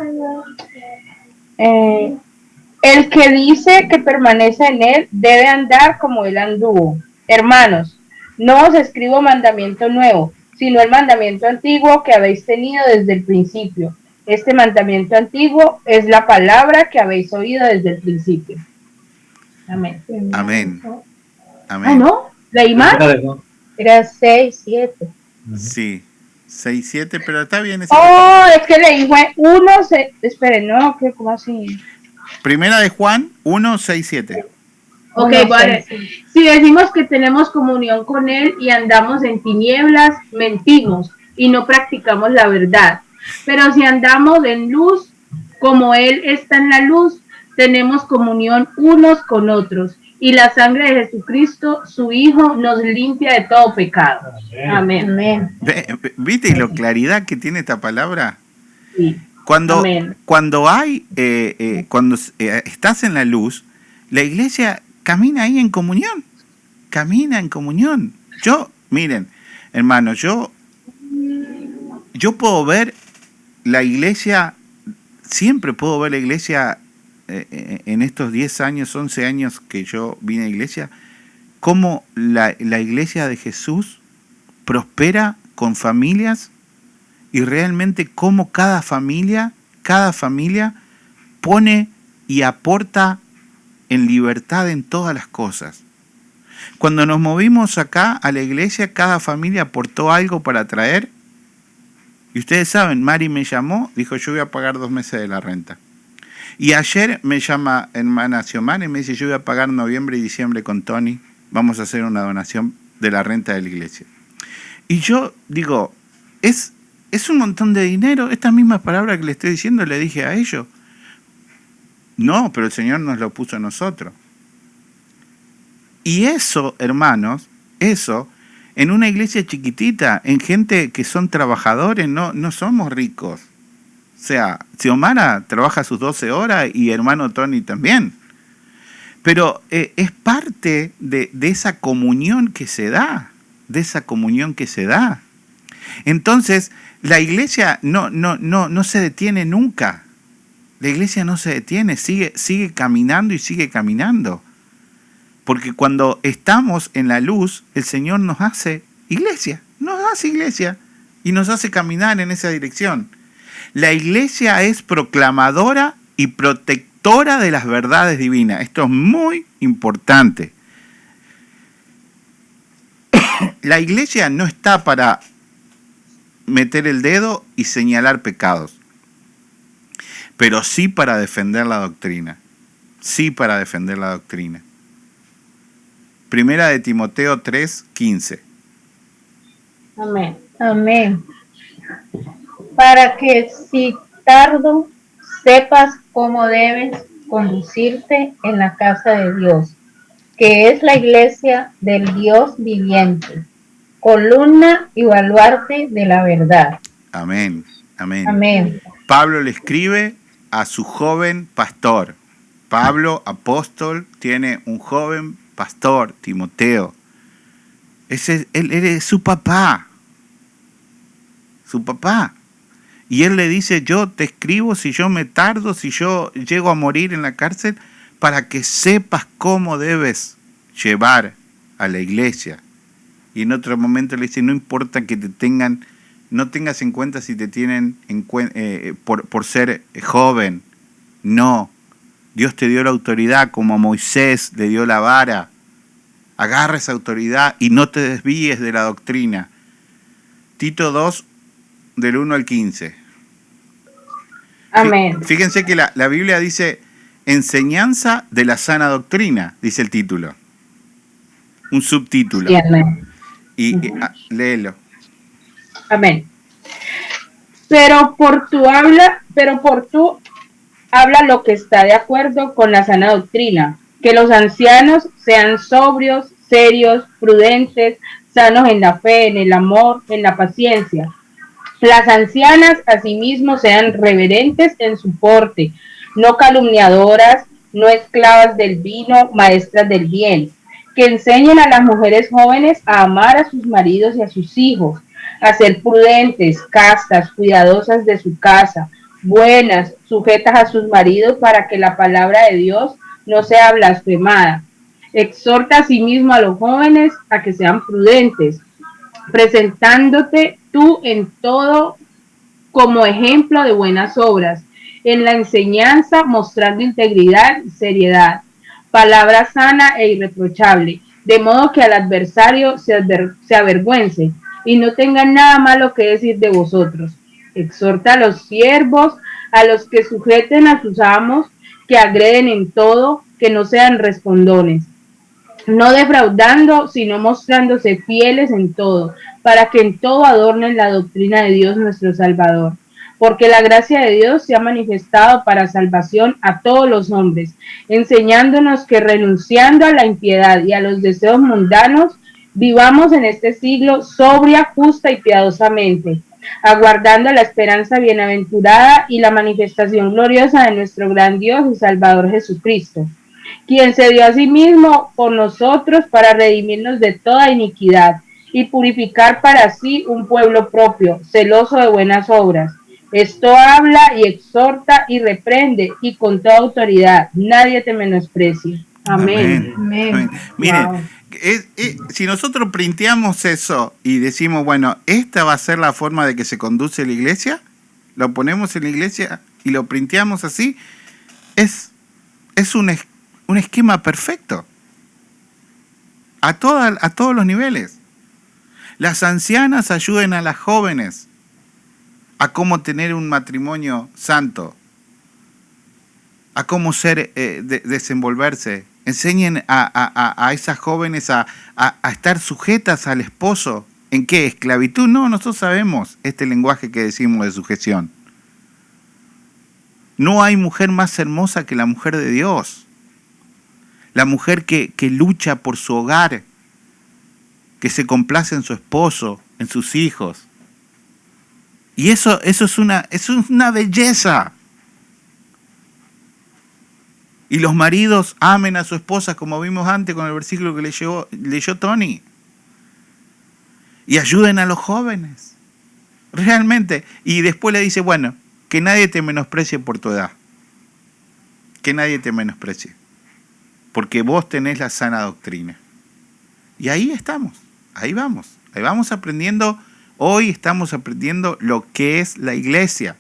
El que dice que permanece en él debe andar como él anduvo. Hermanos, no os escribo mandamiento nuevo, sino el mandamiento antiguo que habéis tenido desde el principio. Este mandamiento antiguo es la palabra que habéis oído desde el principio. Amén. Amén. Amén. Ah, ¿no? ¿Leí mal? Era 6, 7. Sí, 6, 7, pero está bien. Es que leí 1, esperen, no, ¿cómo así? Primera de Juan 1, 6, 7. Ok, vale. Si decimos que tenemos comunión con Él y andamos en tinieblas, mentimos y no practicamos la verdad. Pero si andamos en luz, como Él está en la luz, tenemos comunión unos con otros. Y la sangre de Jesucristo, su Hijo, nos limpia de todo pecado. Amén. Amén. ¿Viste la claridad que tiene esta palabra? Sí. Cuando estás en la luz, la iglesia camina ahí en comunión. Camina en comunión. Miren, hermanos, yo puedo ver la iglesia, siempre puedo ver la iglesia en estos 10 años, 11 años que yo vine a la iglesia, cómo la iglesia de Jesús prospera con familias y realmente cómo cada familia pone y aporta en libertad en todas las cosas. Cuando nos movimos acá a la iglesia, cada familia aportó algo para traer. Y ustedes saben, Mari me llamó, dijo, yo voy a pagar 2 meses de la renta. Y ayer me llama hermana Xiomara y me dice, yo voy a pagar noviembre y diciembre con Tony, vamos a hacer una donación de la renta de la iglesia. Y yo digo, es un montón de dinero, estas mismas palabras que le estoy diciendo le dije a ellos. No, pero el Señor nos lo puso a nosotros. Y eso, hermanos, en una iglesia chiquitita, en gente que son trabajadores, no somos ricos. O sea, Xiomara trabaja sus 12 horas y hermano Tony también. Pero es parte de esa comunión que se da, Entonces, la iglesia no se detiene nunca. La iglesia no se detiene, sigue caminando y sigue caminando. Porque cuando estamos en la luz, el Señor nos hace iglesia y nos hace caminar en esa dirección. La iglesia es proclamadora y protectora de las verdades divinas. Esto es muy importante. La iglesia no está para meter el dedo y señalar pecados, pero sí para defender la doctrina. Sí para defender la doctrina. Primera de Timoteo 3:15. Amén. Amén. Para que si tardo sepas cómo debes conducirte en la casa de Dios, que es la iglesia del Dios viviente, columna y baluarte de la verdad. Amén. Amén. Amén. Pablo le escribe a su joven pastor. Pablo, apóstol, tiene un joven pastor, Timoteo. Él es su papá. Su papá. Y él le dice, yo te escribo si yo me tardo, si yo llego a morir en la cárcel, para que sepas cómo debes llevar a la iglesia. Y en otro momento le dice, no importa que te tengan, no tengas en cuenta si te tienen por ser joven. No. Dios te dio la autoridad como a Moisés le dio la vara. Agarra esa autoridad y no te desvíes de la doctrina. Tito 2, del 1 al 15. Amén. Fíjense que la Biblia dice enseñanza de la sana doctrina, dice el título. Un subtítulo. Sí, amén. Léelo. Amén. Pero por tu habla lo que está de acuerdo con la sana doctrina, que los ancianos sean sobrios, serios, prudentes, sanos en la fe, en el amor, en la paciencia. Las ancianas asimismo sean reverentes en su porte, no calumniadoras, no esclavas del vino, maestras del bien, que enseñen a las mujeres jóvenes a amar a sus maridos y a sus hijos, a ser prudentes, castas, cuidadosas de su casa, buenas, sujetas a sus maridos, para que la palabra de Dios no sea blasfemada. Exhorta asimismo a los jóvenes a que sean prudentes, presentándote tú en todo como ejemplo de buenas obras, en la enseñanza mostrando integridad y seriedad, palabra sana e irreprochable, de modo que al adversario se avergüence y no tenga nada malo que decir de vosotros. Exhorta a los siervos, a los que sujeten a sus amos, que agreden en todo, que no sean respondones, no defraudando, sino mostrándose fieles en todo, para que en todo adornen la doctrina de Dios nuestro Salvador. Porque la gracia de Dios se ha manifestado para salvación a todos los hombres, enseñándonos que renunciando a la impiedad y a los deseos mundanos, vivamos en este siglo sobria, justa y piadosamente, aguardando la esperanza bienaventurada y la manifestación gloriosa de nuestro gran Dios y Salvador Jesucristo, quien se dio a sí mismo por nosotros para redimirnos de toda iniquidad y purificar para sí un pueblo propio, celoso de buenas obras. Esto habla y exhorta y reprende, y con toda autoridad. Nadie te menosprecie. Amén. Amén. Amén. Miren, Wow. si nosotros printeamos eso y decimos, bueno, esta va a ser la forma de que se conduce la iglesia, lo ponemos en la iglesia y lo printeamos así, es un esquema perfecto a todos los niveles. Las ancianas ayuden a las jóvenes a cómo tener un matrimonio santo, a cómo desenvolverse. Enseñen a esas jóvenes a estar sujetas al esposo. ¿En qué? ¿Esclavitud? No, nosotros sabemos este lenguaje que decimos de sujeción. No hay mujer más hermosa que la mujer de Dios. La mujer que lucha por su hogar, que se complace en su esposo, en sus hijos. Y eso es una belleza. Y los maridos amen a su esposa, como vimos antes con el versículo que leyó Tony. Y ayuden a los jóvenes. Realmente. Y después le dice, bueno, que nadie te menosprecie por tu edad. Que nadie te menosprecie. porque vos tenés la sana doctrina. Y ahí estamos, ahí vamos aprendiendo. Hoy estamos aprendiendo lo que es la iglesia.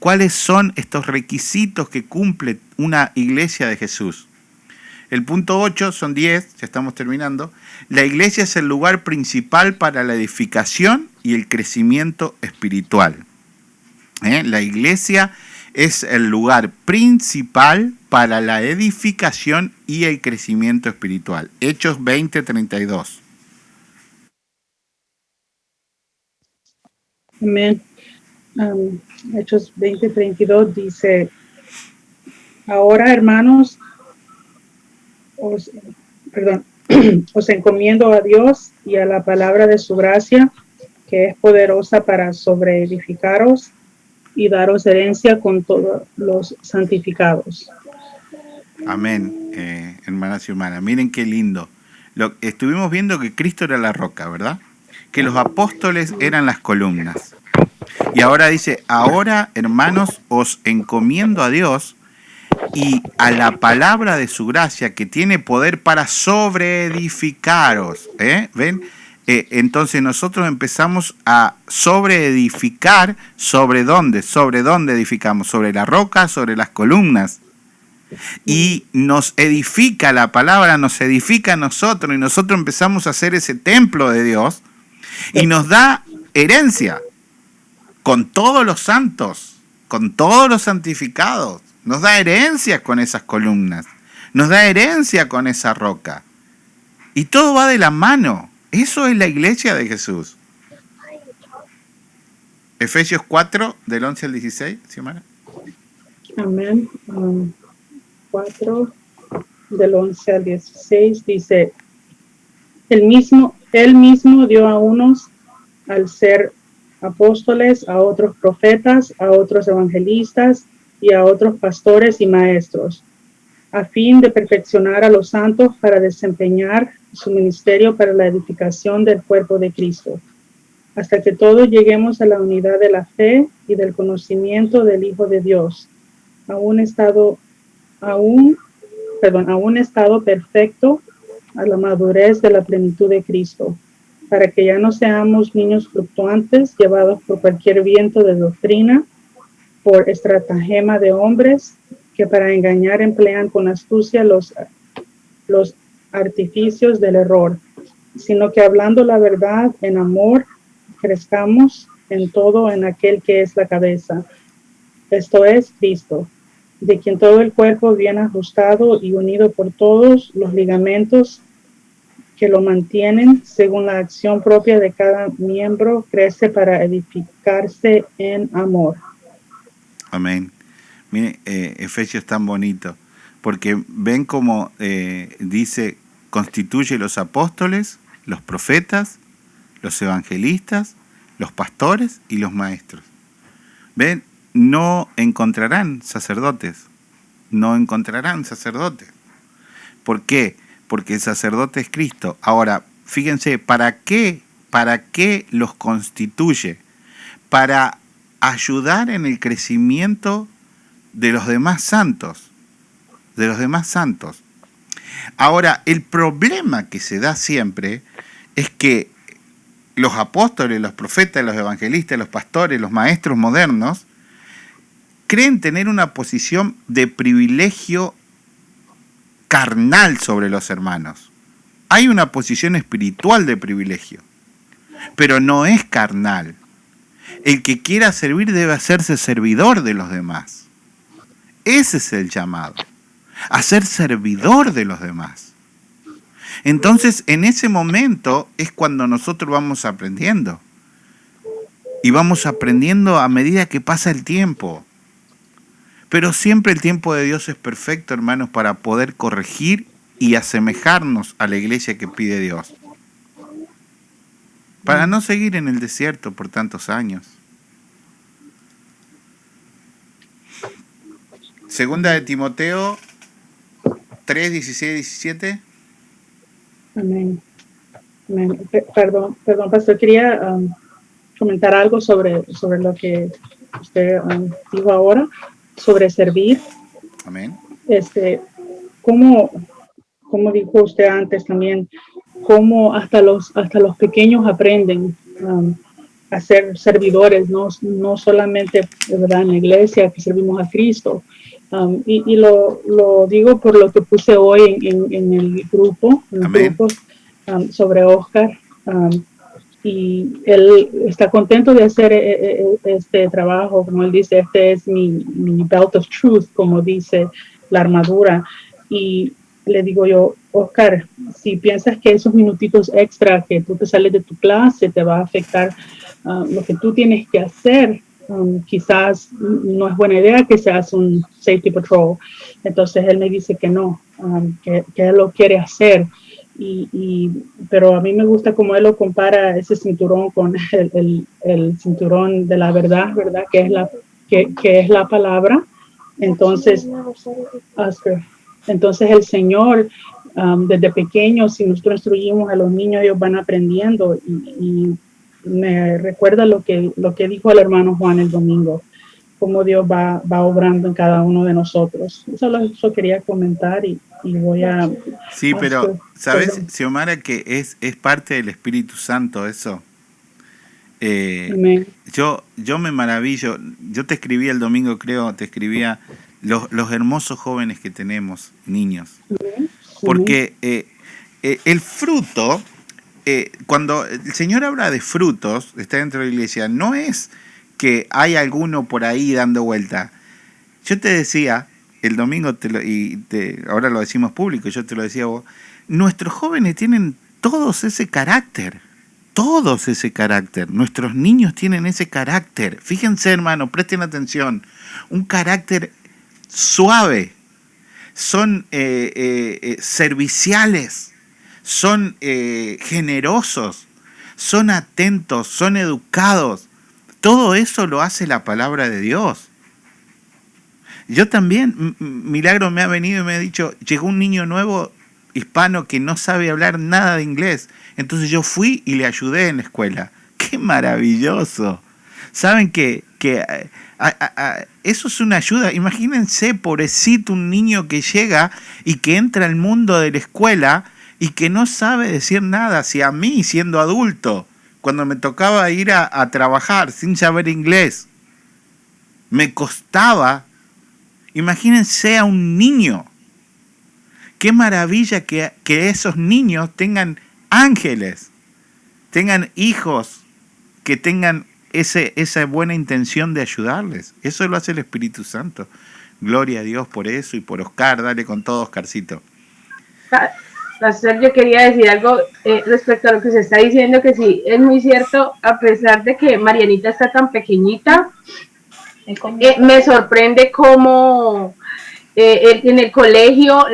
¿Cuáles son estos requisitos que cumple una iglesia de Jesús? El punto 8, son 10, ya estamos terminando. La iglesia es el lugar principal para la edificación y el crecimiento espiritual. La iglesia es el lugar principal para la edificación y el crecimiento espiritual. Hechos 20:32. Amén. Hechos 20:32 dice: ahora, hermanos, os encomiendo a Dios y a la palabra de su gracia, que es poderosa para sobreedificaros y daros herencia con todos los santificados. Amén, hermanas y hermanas. Miren qué lindo. Estuvimos viendo que Cristo era la roca, ¿verdad? Que los apóstoles eran las columnas. Y ahora dice: ahora, hermanos, os encomiendo a Dios y a la palabra de su gracia, que tiene poder para sobreedificaros. ¿Ven? Entonces nosotros empezamos a sobreedificar. ¿Sobre dónde? ¿Sobre dónde edificamos? Sobre la roca, sobre las columnas. Y nos edifica, la palabra nos edifica a nosotros, y nosotros empezamos a hacer ese templo de Dios, y nos da herencia con todos los santos, con todos los santificados. Nos da herencia con esas columnas, nos da herencia con esa roca. Y todo va de la mano. Eso es la iglesia de Jesús. Efesios 4, del 11 al 16, ¿sí, Mara? Amén. 4, del 11 al 16, dice: Él mismo dio a unos al ser apóstoles, a otros profetas, a otros evangelistas y a otros pastores y maestros, a fin de perfeccionar a los santos para desempeñar su ministerio para la edificación del cuerpo de Cristo, hasta que todos lleguemos a la unidad de la fe y del conocimiento del Hijo de Dios, a un estado perfecto, a la madurez de la plenitud de Cristo, para que ya no seamos niños fluctuantes, llevados por cualquier viento de doctrina, por estratagema de hombres, que para engañar emplean con astucia los artificios del error, sino que hablando la verdad en amor, crezcamos en todo en aquel que es la cabeza, esto es Cristo, de quien todo el cuerpo bien ajustado y unido por todos los ligamentos que lo mantienen según la acción propia de cada miembro, crece para edificarse en amor. Amén. Mire, Efesios es tan bonito, porque ven cómo dice: constituye los apóstoles, los profetas, los evangelistas, los pastores y los maestros. Ven, no encontrarán sacerdotes. No encontrarán sacerdotes. ¿Por qué? Porque el sacerdote es Cristo. Ahora, fíjense, ¿para qué los constituye? Para ayudar en el crecimiento de los demás santos. De los demás santos. Ahora, el problema que se da siempre es que los apóstoles, los profetas, los evangelistas, los pastores, los maestros modernos creen tener una posición de privilegio carnal sobre los hermanos. Hay una posición espiritual de privilegio, pero no es carnal. El que quiera servir debe hacerse servidor de los demás. Ese es el llamado, a ser servidor de los demás. Entonces, en ese momento es cuando nosotros vamos aprendiendo. Y vamos aprendiendo a medida que pasa el tiempo. Pero siempre el tiempo de Dios es perfecto, hermanos, para poder corregir y asemejarnos a la iglesia que pide Dios. Para no seguir en el desierto por tantos años. Segunda de Timoteo 3, 16, 17. Amén. Amén. Perdón, pastor, quería comentar algo sobre lo que usted dijo ahora, sobre servir. Amén. como dijo usted antes también, cómo hasta los pequeños aprenden a ser servidores, no solamente, ¿verdad?, en la iglesia que servimos a Cristo. Y lo digo por lo que puse hoy en el grupo, sobre Oscar. Y él está contento de hacer este trabajo, como él dice, este es mi belt of truth, como dice la armadura. Y le digo yo, Oscar, si piensas que esos minutitos extra que tú te sales de tu clase te va a afectar lo que tú tienes que hacer, quizás no es buena idea que seas un safety patrol. Entonces él me dice que no, que él lo quiere hacer. Pero a mí me gusta como él lo compara ese cinturón con el cinturón de la verdad, que es la palabra. Entonces, Oscar, entonces el Señor, desde pequeños, si nosotros instruimos a los niños, ellos van aprendiendo, y me recuerda lo que dijo el hermano Juan el domingo, cómo Dios va obrando en cada uno de nosotros. Eso quería comentar y voy a... Sí, pero ¿sabes, Xiomara, que es parte del Espíritu Santo eso? Yo me maravillo. Yo te escribí el domingo, creo, te escribía los hermosos jóvenes que tenemos, niños. Porque el fruto, cuando el Señor habla de frutos, está dentro de la iglesia, no es que hay alguno por ahí dando vuelta. Yo te decía el domingo, ahora lo decimos público, yo te lo decía a vos, nuestros jóvenes tienen todos ese carácter, nuestros niños tienen ese carácter. Fíjense, hermano, presten atención, un carácter suave, son serviciales, son generosos, son atentos, son educados. Todo eso lo hace la palabra de Dios. Yo también, Milagro me ha venido y me ha dicho, llegó un niño nuevo hispano que no sabe hablar nada de inglés. Entonces yo fui y le ayudé en la escuela. ¡Qué maravilloso! ¿Saben que eso es una ayuda? Imagínense, pobrecito, un niño que llega y que entra al mundo de la escuela y que no sabe decir nada. Si a mí, siendo adulto, cuando me tocaba ir a trabajar sin saber inglés, me costaba. Imagínense a un niño. Qué maravilla que esos niños tengan ángeles, tengan hijos, que tengan esa buena intención de ayudarles. Eso lo hace el Espíritu Santo. Gloria a Dios por eso y por Oscar. Dale con todo, Oscarcito. Pastor, yo quería decir algo respecto a lo que se está diciendo, que sí, es muy cierto, a pesar de que Marianita está tan pequeñita, me sorprende cómo en el colegio,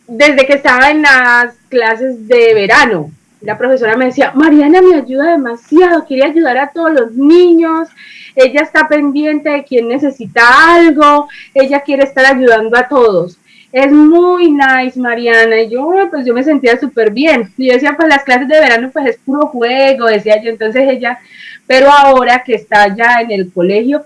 desde que estaba en las clases de verano, la profesora me decía, Mariana me ayuda demasiado, quiere ayudar a todos los niños, ella está pendiente de quien necesita algo, ella quiere estar ayudando a todos. Es muy nice, Mariana. Y yo me sentía súper bien. Y yo decía, pues las clases de verano pues es puro juego, decía yo. Entonces ella, pero ahora que está ya en el colegio,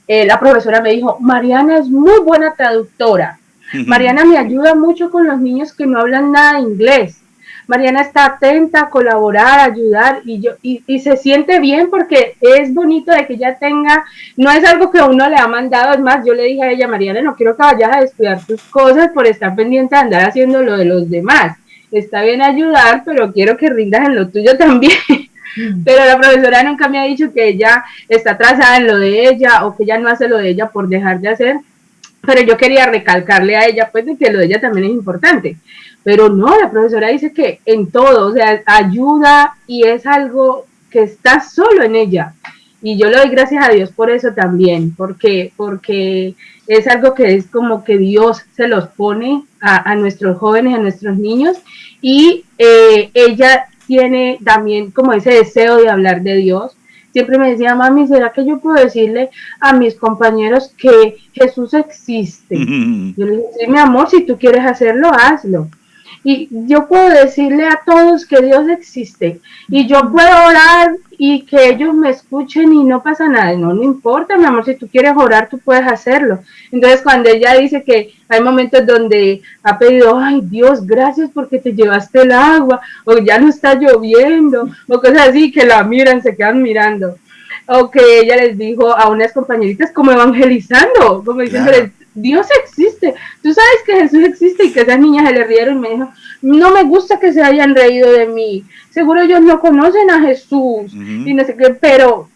la profesora me dijo, Mariana es muy buena traductora. Mariana me ayuda mucho con los niños que no hablan nada de inglés. Mariana está atenta a colaborar, a ayudar, y se siente bien porque es bonito de que ella tenga, no es algo que uno le ha mandado. Es más, yo le dije a ella, Mariana, no quiero que vayas a descuidar tus cosas por estar pendiente de andar haciendo lo de los demás. Está bien ayudar, pero quiero que rindas en lo tuyo también. Pero la profesora nunca me ha dicho que ella está atrasada en lo de ella o que ella no hace lo de ella por dejar de hacer. Pero yo quería recalcarle a ella pues de que lo de ella también es importante. Pero no, la profesora dice que en todo, o sea, ayuda, y es algo que está solo en ella. Y yo le doy gracias a Dios por eso también, porque es algo que es como que Dios se los pone a nuestros jóvenes, a nuestros niños, y ella tiene también como ese deseo de hablar de Dios. Siempre me decía, mami, ¿será que yo puedo decirle a mis compañeros que Jesús existe? Yo le dije, sí, mi amor, si tú quieres hacerlo, hazlo. Y yo puedo decirle a todos que Dios existe y yo puedo orar y que ellos me escuchen y no pasa nada. No, no importa, mi amor, si tú quieres orar, tú puedes hacerlo. Entonces, cuando ella dice que hay momentos donde ha pedido, ay Dios, gracias porque te llevaste el agua, o ya no está lloviendo, o cosas así, que la miran, se quedan mirando. O que ella les dijo a unas compañeritas como evangelizando, como diciéndoles, Dios existe, tú sabes que Jesús existe, y que esas niñas se le rieron y me dijo, no me gusta que se hayan reído de mí, seguro ellos no conocen a Jesús, y no sé qué, pero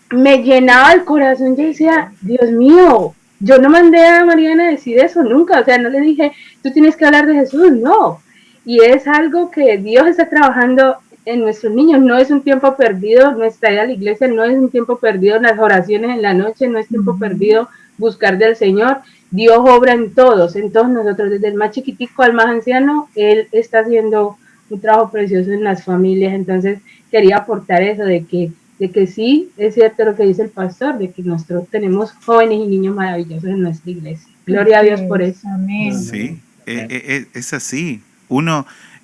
me llenaba el corazón. Yo decía, Dios mío, yo no mandé a Mariana a decir eso nunca, o sea, no le dije, tú tienes que hablar de Jesús, no, y es algo que Dios está trabajando en nuestros niños. No es un tiempo perdido nuestra ida a la iglesia, no es un tiempo perdido en las oraciones en la noche, no es tiempo perdido buscar del Señor. Dios obra en todos nosotros, desde el más chiquitico al más anciano. Él está haciendo un trabajo precioso en las familias. Entonces quería aportar eso de que sí, es cierto lo que dice el pastor, de que nosotros tenemos jóvenes y niños maravillosos en nuestra iglesia. Gloria a Dios por eso. Amén. Sí, es así.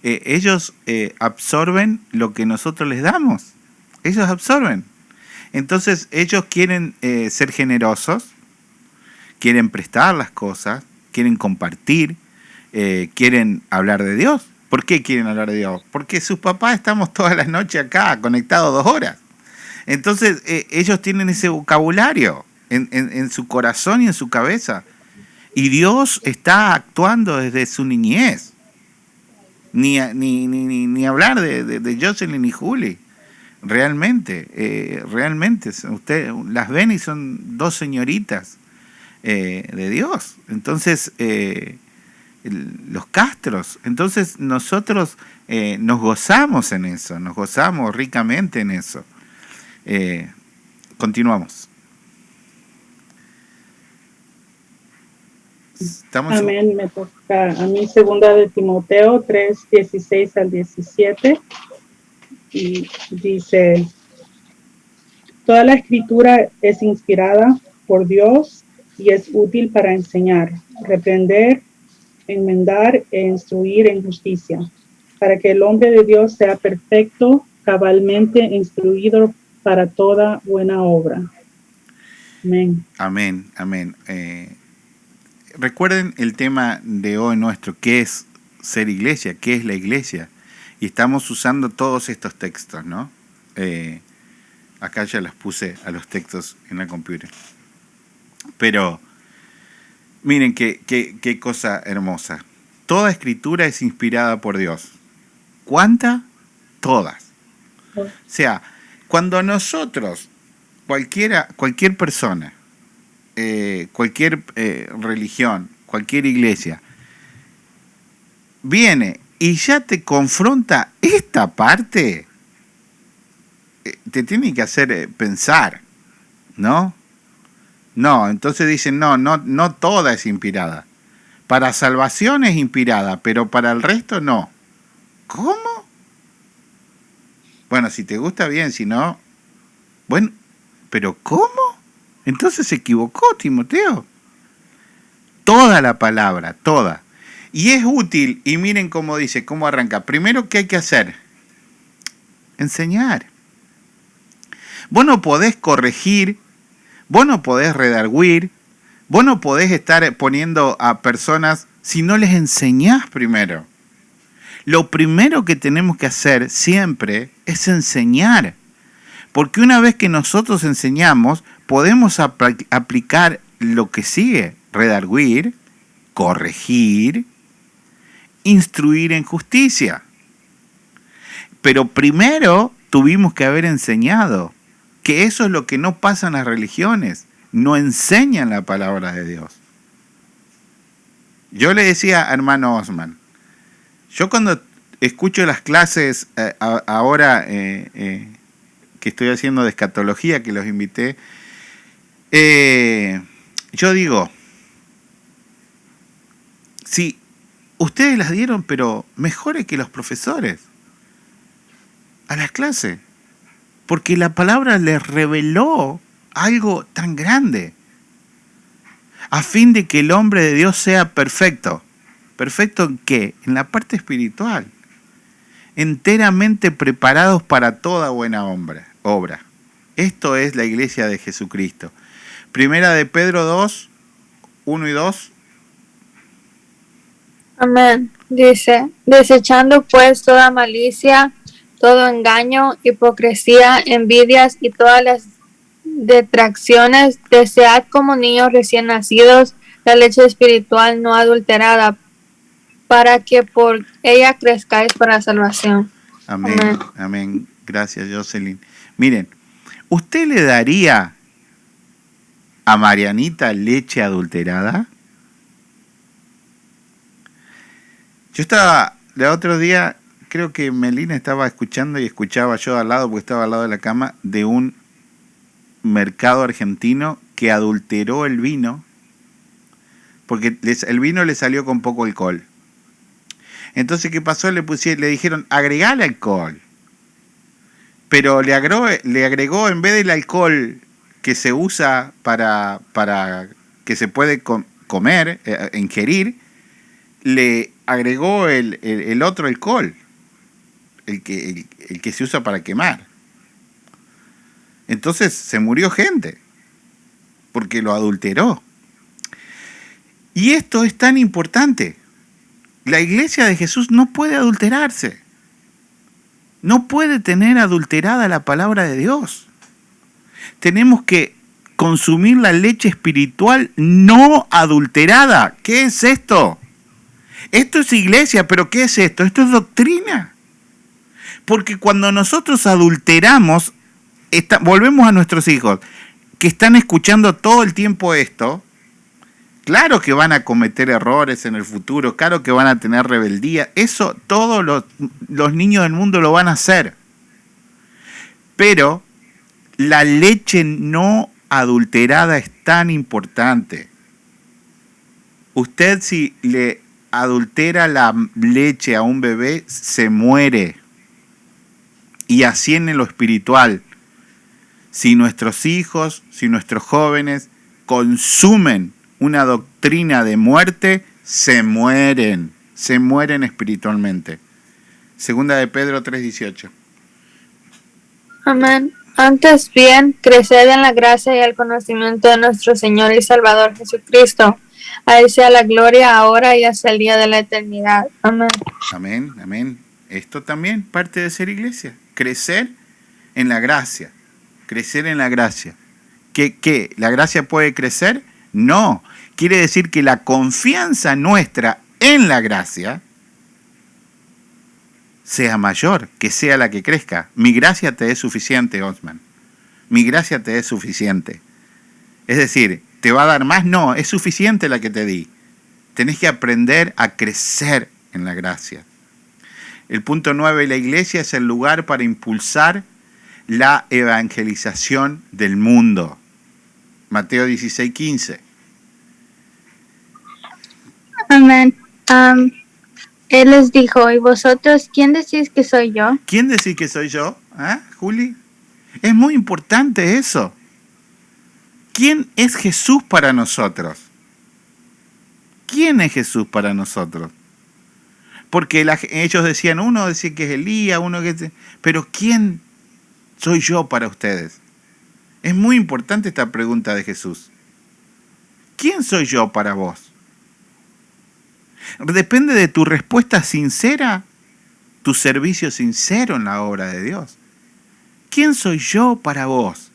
Ellos absorben lo que nosotros les damos. Ellos absorben. Entonces ellos quieren ser generosos, quieren prestar las cosas, quieren compartir, quieren hablar de Dios. ¿Por qué quieren hablar de Dios? Porque sus papás estamos todas las noches acá, conectados 2 horas. Entonces ellos tienen ese vocabulario en su corazón y en su cabeza. Y Dios está actuando desde su niñez. Ni hablar de Jocelyn y Julie. Realmente, ustedes las ven y son 2 señoritas de Dios. Entonces, los Castros. Entonces, nosotros nos gozamos en eso, nos gozamos ricamente en eso. Continuamos. Amén, me toca a mí 2 de Timoteo 3, 16 al 17, y dice, toda la escritura es inspirada por Dios y es útil para enseñar, reprender, enmendar e instruir en justicia, para que el hombre de Dios sea perfecto, cabalmente instruido para toda buena obra. Amén. Amén, amén. Recuerden el tema de hoy nuestro, ¿qué es ser iglesia? ¿Qué es la iglesia? Y estamos usando todos estos textos, ¿no? Acá ya los puse a los textos en la computadora. Pero miren qué cosa hermosa. Toda escritura es inspirada por Dios. ¿Cuánta? Todas. O sea, cuando nosotros, cualquier persona, cualquier religión, cualquier iglesia, viene y ya te confronta esta parte, te tiene que hacer pensar, ¿no? No, entonces dicen, no toda es inspirada. Para salvación es inspirada, pero para el resto no. ¿Cómo? Bueno, si te gusta bien, si no, bueno, pero ¿cómo? Entonces se equivocó Timoteo. Toda la palabra, toda. Y es útil, y miren cómo dice, cómo arranca. Primero, ¿qué hay que hacer? Enseñar. Vos no podés corregir, vos no podés redarguir, vos no podés estar poniendo a personas si no les enseñás primero. Lo primero que tenemos que hacer siempre es enseñar. Porque una vez que nosotros enseñamos, podemos aplicar lo que sigue. Redarguir, corregir, instruir en justicia. Pero primero tuvimos que haber enseñado, que eso es lo que no pasa en las religiones. No enseñan la palabra de Dios. Yo le decía a hermano Osman, yo cuando escucho las clases ahora que estoy haciendo de escatología, que los invité, yo digo, sí, ustedes las dieron, pero mejores que los profesores a las clases, porque la palabra les reveló algo tan grande, a fin de que el hombre de Dios sea perfecto. ¿Perfecto en qué? En la parte espiritual. Enteramente preparados para toda buena obra. Esto es la iglesia de Jesucristo. Primera de Pedro 2, 1 y 2. Amén. Dice, desechando pues toda malicia, todo engaño, hipocresía, envidias y todas las detracciones, desead como niños recién nacidos la leche espiritual no adulterada, para que por ella crezcáis para salvación. Amén, amén. Gracias, Jocelyn. Miren, ¿usted le daría a Marianita leche adulterada? Yo estaba, el otro día, creo que Melina estaba escuchando y escuchaba yo al lado, porque estaba al lado de la cama, de un mercado argentino que adulteró el vino, porque el vino le salió con poco alcohol. Entonces, ¿qué pasó? Le dijeron, agregale alcohol. Pero le agregó, en vez del alcohol que se usa para que se puede comer, ingerir, le agregó el otro alcohol, el que se usa para quemar. Entonces se murió gente, porque lo adulteró. Y esto es tan importante. La iglesia de Jesús no puede adulterarse. No puede tener adulterada la palabra de Dios. Tenemos que consumir la leche espiritual no adulterada. ¿Qué es esto? Esto es iglesia, pero ¿qué es esto? Esto es doctrina. Porque cuando nosotros adulteramos, volvemos a nuestros hijos, que están escuchando todo el tiempo esto. Claro que van a cometer errores en el futuro, claro que van a tener rebeldía, eso todos los niños del mundo lo van a hacer. Pero la leche no adulterada es tan importante. Usted, si le adultera la leche a un bebé, se muere. Y así en lo espiritual. Si nuestros hijos, si nuestros jóvenes consumen una doctrina de muerte, se mueren espiritualmente. Segunda de Pedro 3:18. Amén. Antes bien, creced en la gracia y el conocimiento de nuestro Señor y Salvador Jesucristo. A Él sea la gloria ahora y hasta el día de la eternidad. Amén. Amén, amén. Esto también parte de ser iglesia. Crecer en la gracia. Crecer en la gracia. ¿Qué? ¿La gracia puede crecer? No. Quiere decir que la confianza nuestra en la gracia sea mayor, que sea la que crezca. Mi gracia te es suficiente, Osman. Mi gracia te es suficiente. Es decir, ¿te va a dar más? No, es suficiente la que te di. Tenés que aprender a crecer en la gracia. El punto 9, la iglesia es el lugar para impulsar la evangelización del mundo. Mateo 16:15. Amén. Él les dijo, ¿y vosotros quién decís que soy yo? ¿Quién decís que soy yo? ¿Ah, Juli? Es muy importante eso. ¿Quién es Jesús para nosotros? ¿Quién es Jesús para nosotros? Porque ellos decían, uno decía que es Elías, uno que es... Pero ¿quién soy yo para ustedes? Es muy importante esta pregunta de Jesús. ¿Quién soy yo para vos? Depende de tu respuesta sincera, tu servicio sincero en la obra de Dios. ¿Quién soy yo para vos?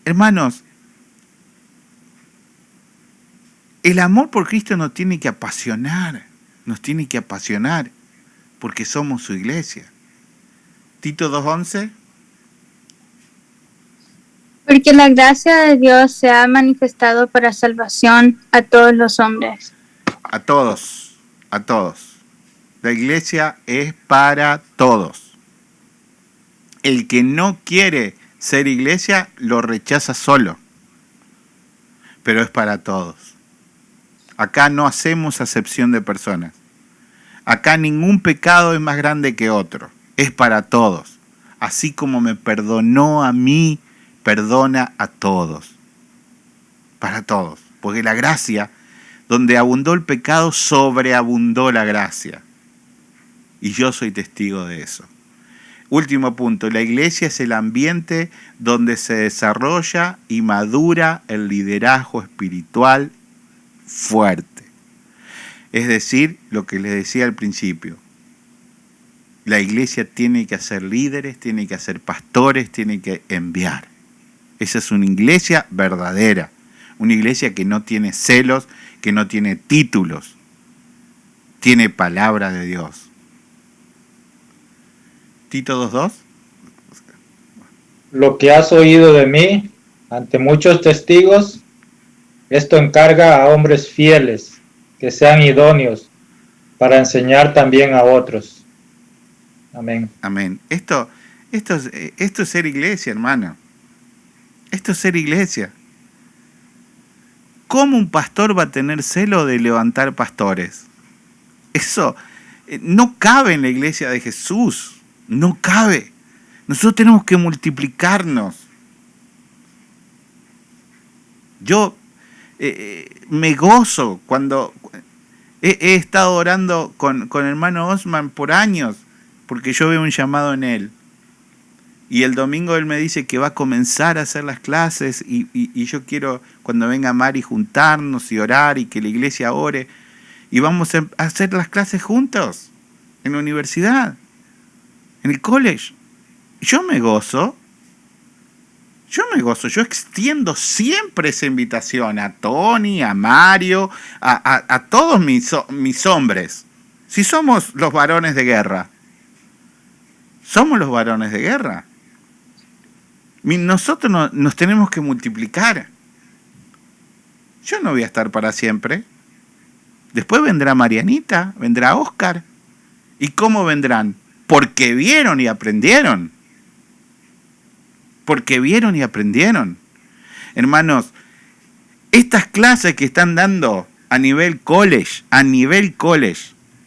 Hermanos, el amor por Cristo nos tiene que apasionar, porque somos su iglesia. Tito 2:11. Porque la gracia de Dios se ha manifestado para salvación a todos los hombres. A todos. La iglesia es para todos. El que no quiere ser iglesia lo rechaza solo. Pero es para todos. Acá no hacemos acepción de personas. Acá ningún pecado es más grande que otro. Es para todos. Así como me perdonó a mí, perdona a todos. Para todos. porque la gracia, donde abundó el pecado, sobreabundó la gracia. Y yo soy testigo de eso. Último punto, la iglesia es el ambiente donde se desarrolla y madura el liderazgo espiritual fuerte. Es decir, lo que les decía al principio, la iglesia tiene que hacer líderes, tiene que hacer pastores, tiene que enviar. Esa es una iglesia verdadera, una iglesia que no tiene celos, que no tiene títulos, tiene palabra de Dios. Tito 2:2. Lo que has oído de mí ante muchos testigos, esto encarga a hombres fieles, que sean idóneos para enseñar también a otros. Amén. Amén. Esto es ser iglesia, hermano. Esto es ser iglesia. ¿Cómo un pastor va a tener celo de levantar pastores? Eso no cabe en la iglesia de Jesús. No cabe. Nosotros tenemos que multiplicarnos. Yo me gozo cuando he estado orando con el hermano Osman por años, porque yo veo un llamado en él. Y el domingo él me dice que va a comenzar a hacer las clases y yo quiero, cuando venga Mari, juntarnos y orar y que la iglesia ore. Y vamos a hacer las clases juntos, en la universidad, en el college. Yo me gozo, yo extiendo siempre esa invitación a Tony, a Mario, a todos mis hombres. Si somos los varones de guerra, somos los varones de guerra. Nosotros nos tenemos que multiplicar. Yo no voy a estar para siempre. Después vendrá Marianita, vendrá Oscar. ¿Y cómo vendrán? Porque vieron y aprendieron. Porque vieron y aprendieron. Hermanos, estas clases que están dando a nivel college,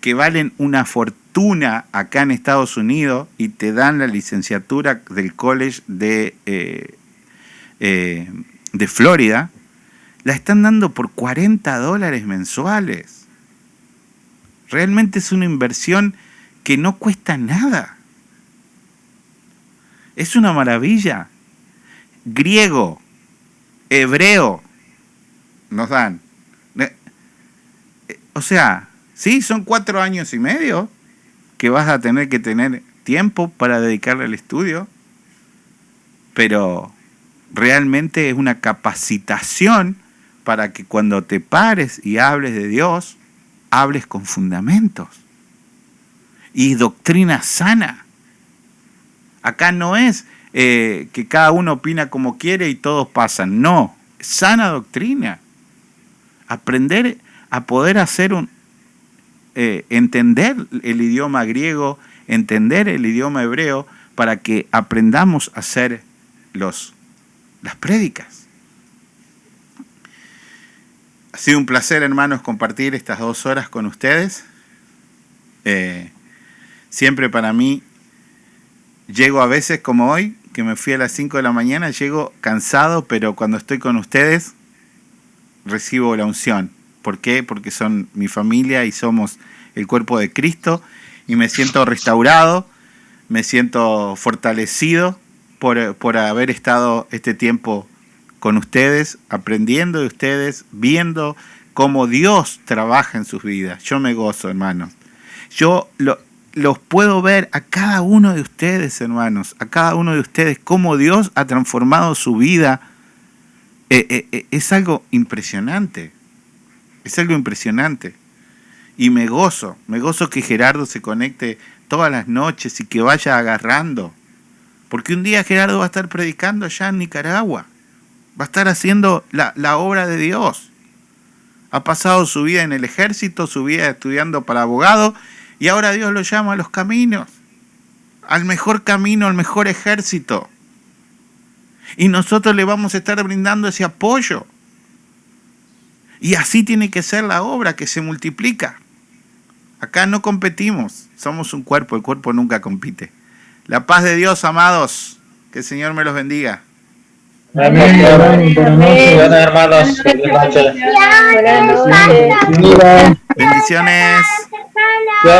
que valen una fortuna acá en Estados Unidos y te dan la licenciatura del college de Florida, la están dando por $40 mensuales. Realmente es una inversión que no cuesta nada. Es una maravilla. Griego, hebreo, nos dan. O sea, sí, son 4 años y medio que vas a tener que tener tiempo para dedicarle al estudio, pero realmente es una capacitación para que cuando te pares y hables de Dios, hables con fundamentos y doctrina sana. Acá no es que cada uno opina como quiere y todos pasan. No, sana doctrina. Aprender a poder hacer entender el idioma griego, entender el idioma hebreo, para que aprendamos a hacer las prédicas. Ha sido un placer, hermanos, compartir estas 2 horas con ustedes. Siempre para mí, llego a veces como hoy, que me fui a las 5 de la mañana, llego cansado, pero cuando estoy con ustedes, recibo la unción. ¿Por qué? Porque son mi familia y somos el cuerpo de Cristo, y me siento restaurado, me siento fortalecido por haber estado este tiempo con ustedes, aprendiendo de ustedes, viendo cómo Dios trabaja en sus vidas. Yo me gozo, hermanos. Yo los puedo ver a cada uno de ustedes, hermanos, a cada uno de ustedes, cómo Dios ha transformado su vida. Es algo impresionante. Es algo impresionante. Y me gozo que Gerardo se conecte todas las noches y que vaya agarrando. Porque un día Gerardo va a estar predicando allá en Nicaragua. Va a estar haciendo la obra de Dios. Ha pasado su vida en el ejército, su vida estudiando para abogado, y ahora Dios lo llama a los caminos. Al mejor camino, al mejor ejército. Y nosotros le vamos a estar brindando ese apoyo. Y así tiene que ser la obra, que se multiplica. Acá no competimos, somos un cuerpo, el cuerpo nunca compite. La paz de Dios, amados, que el Señor me los bendiga. Amén. Buenas hermanos. Buenas noches. Bendiciones.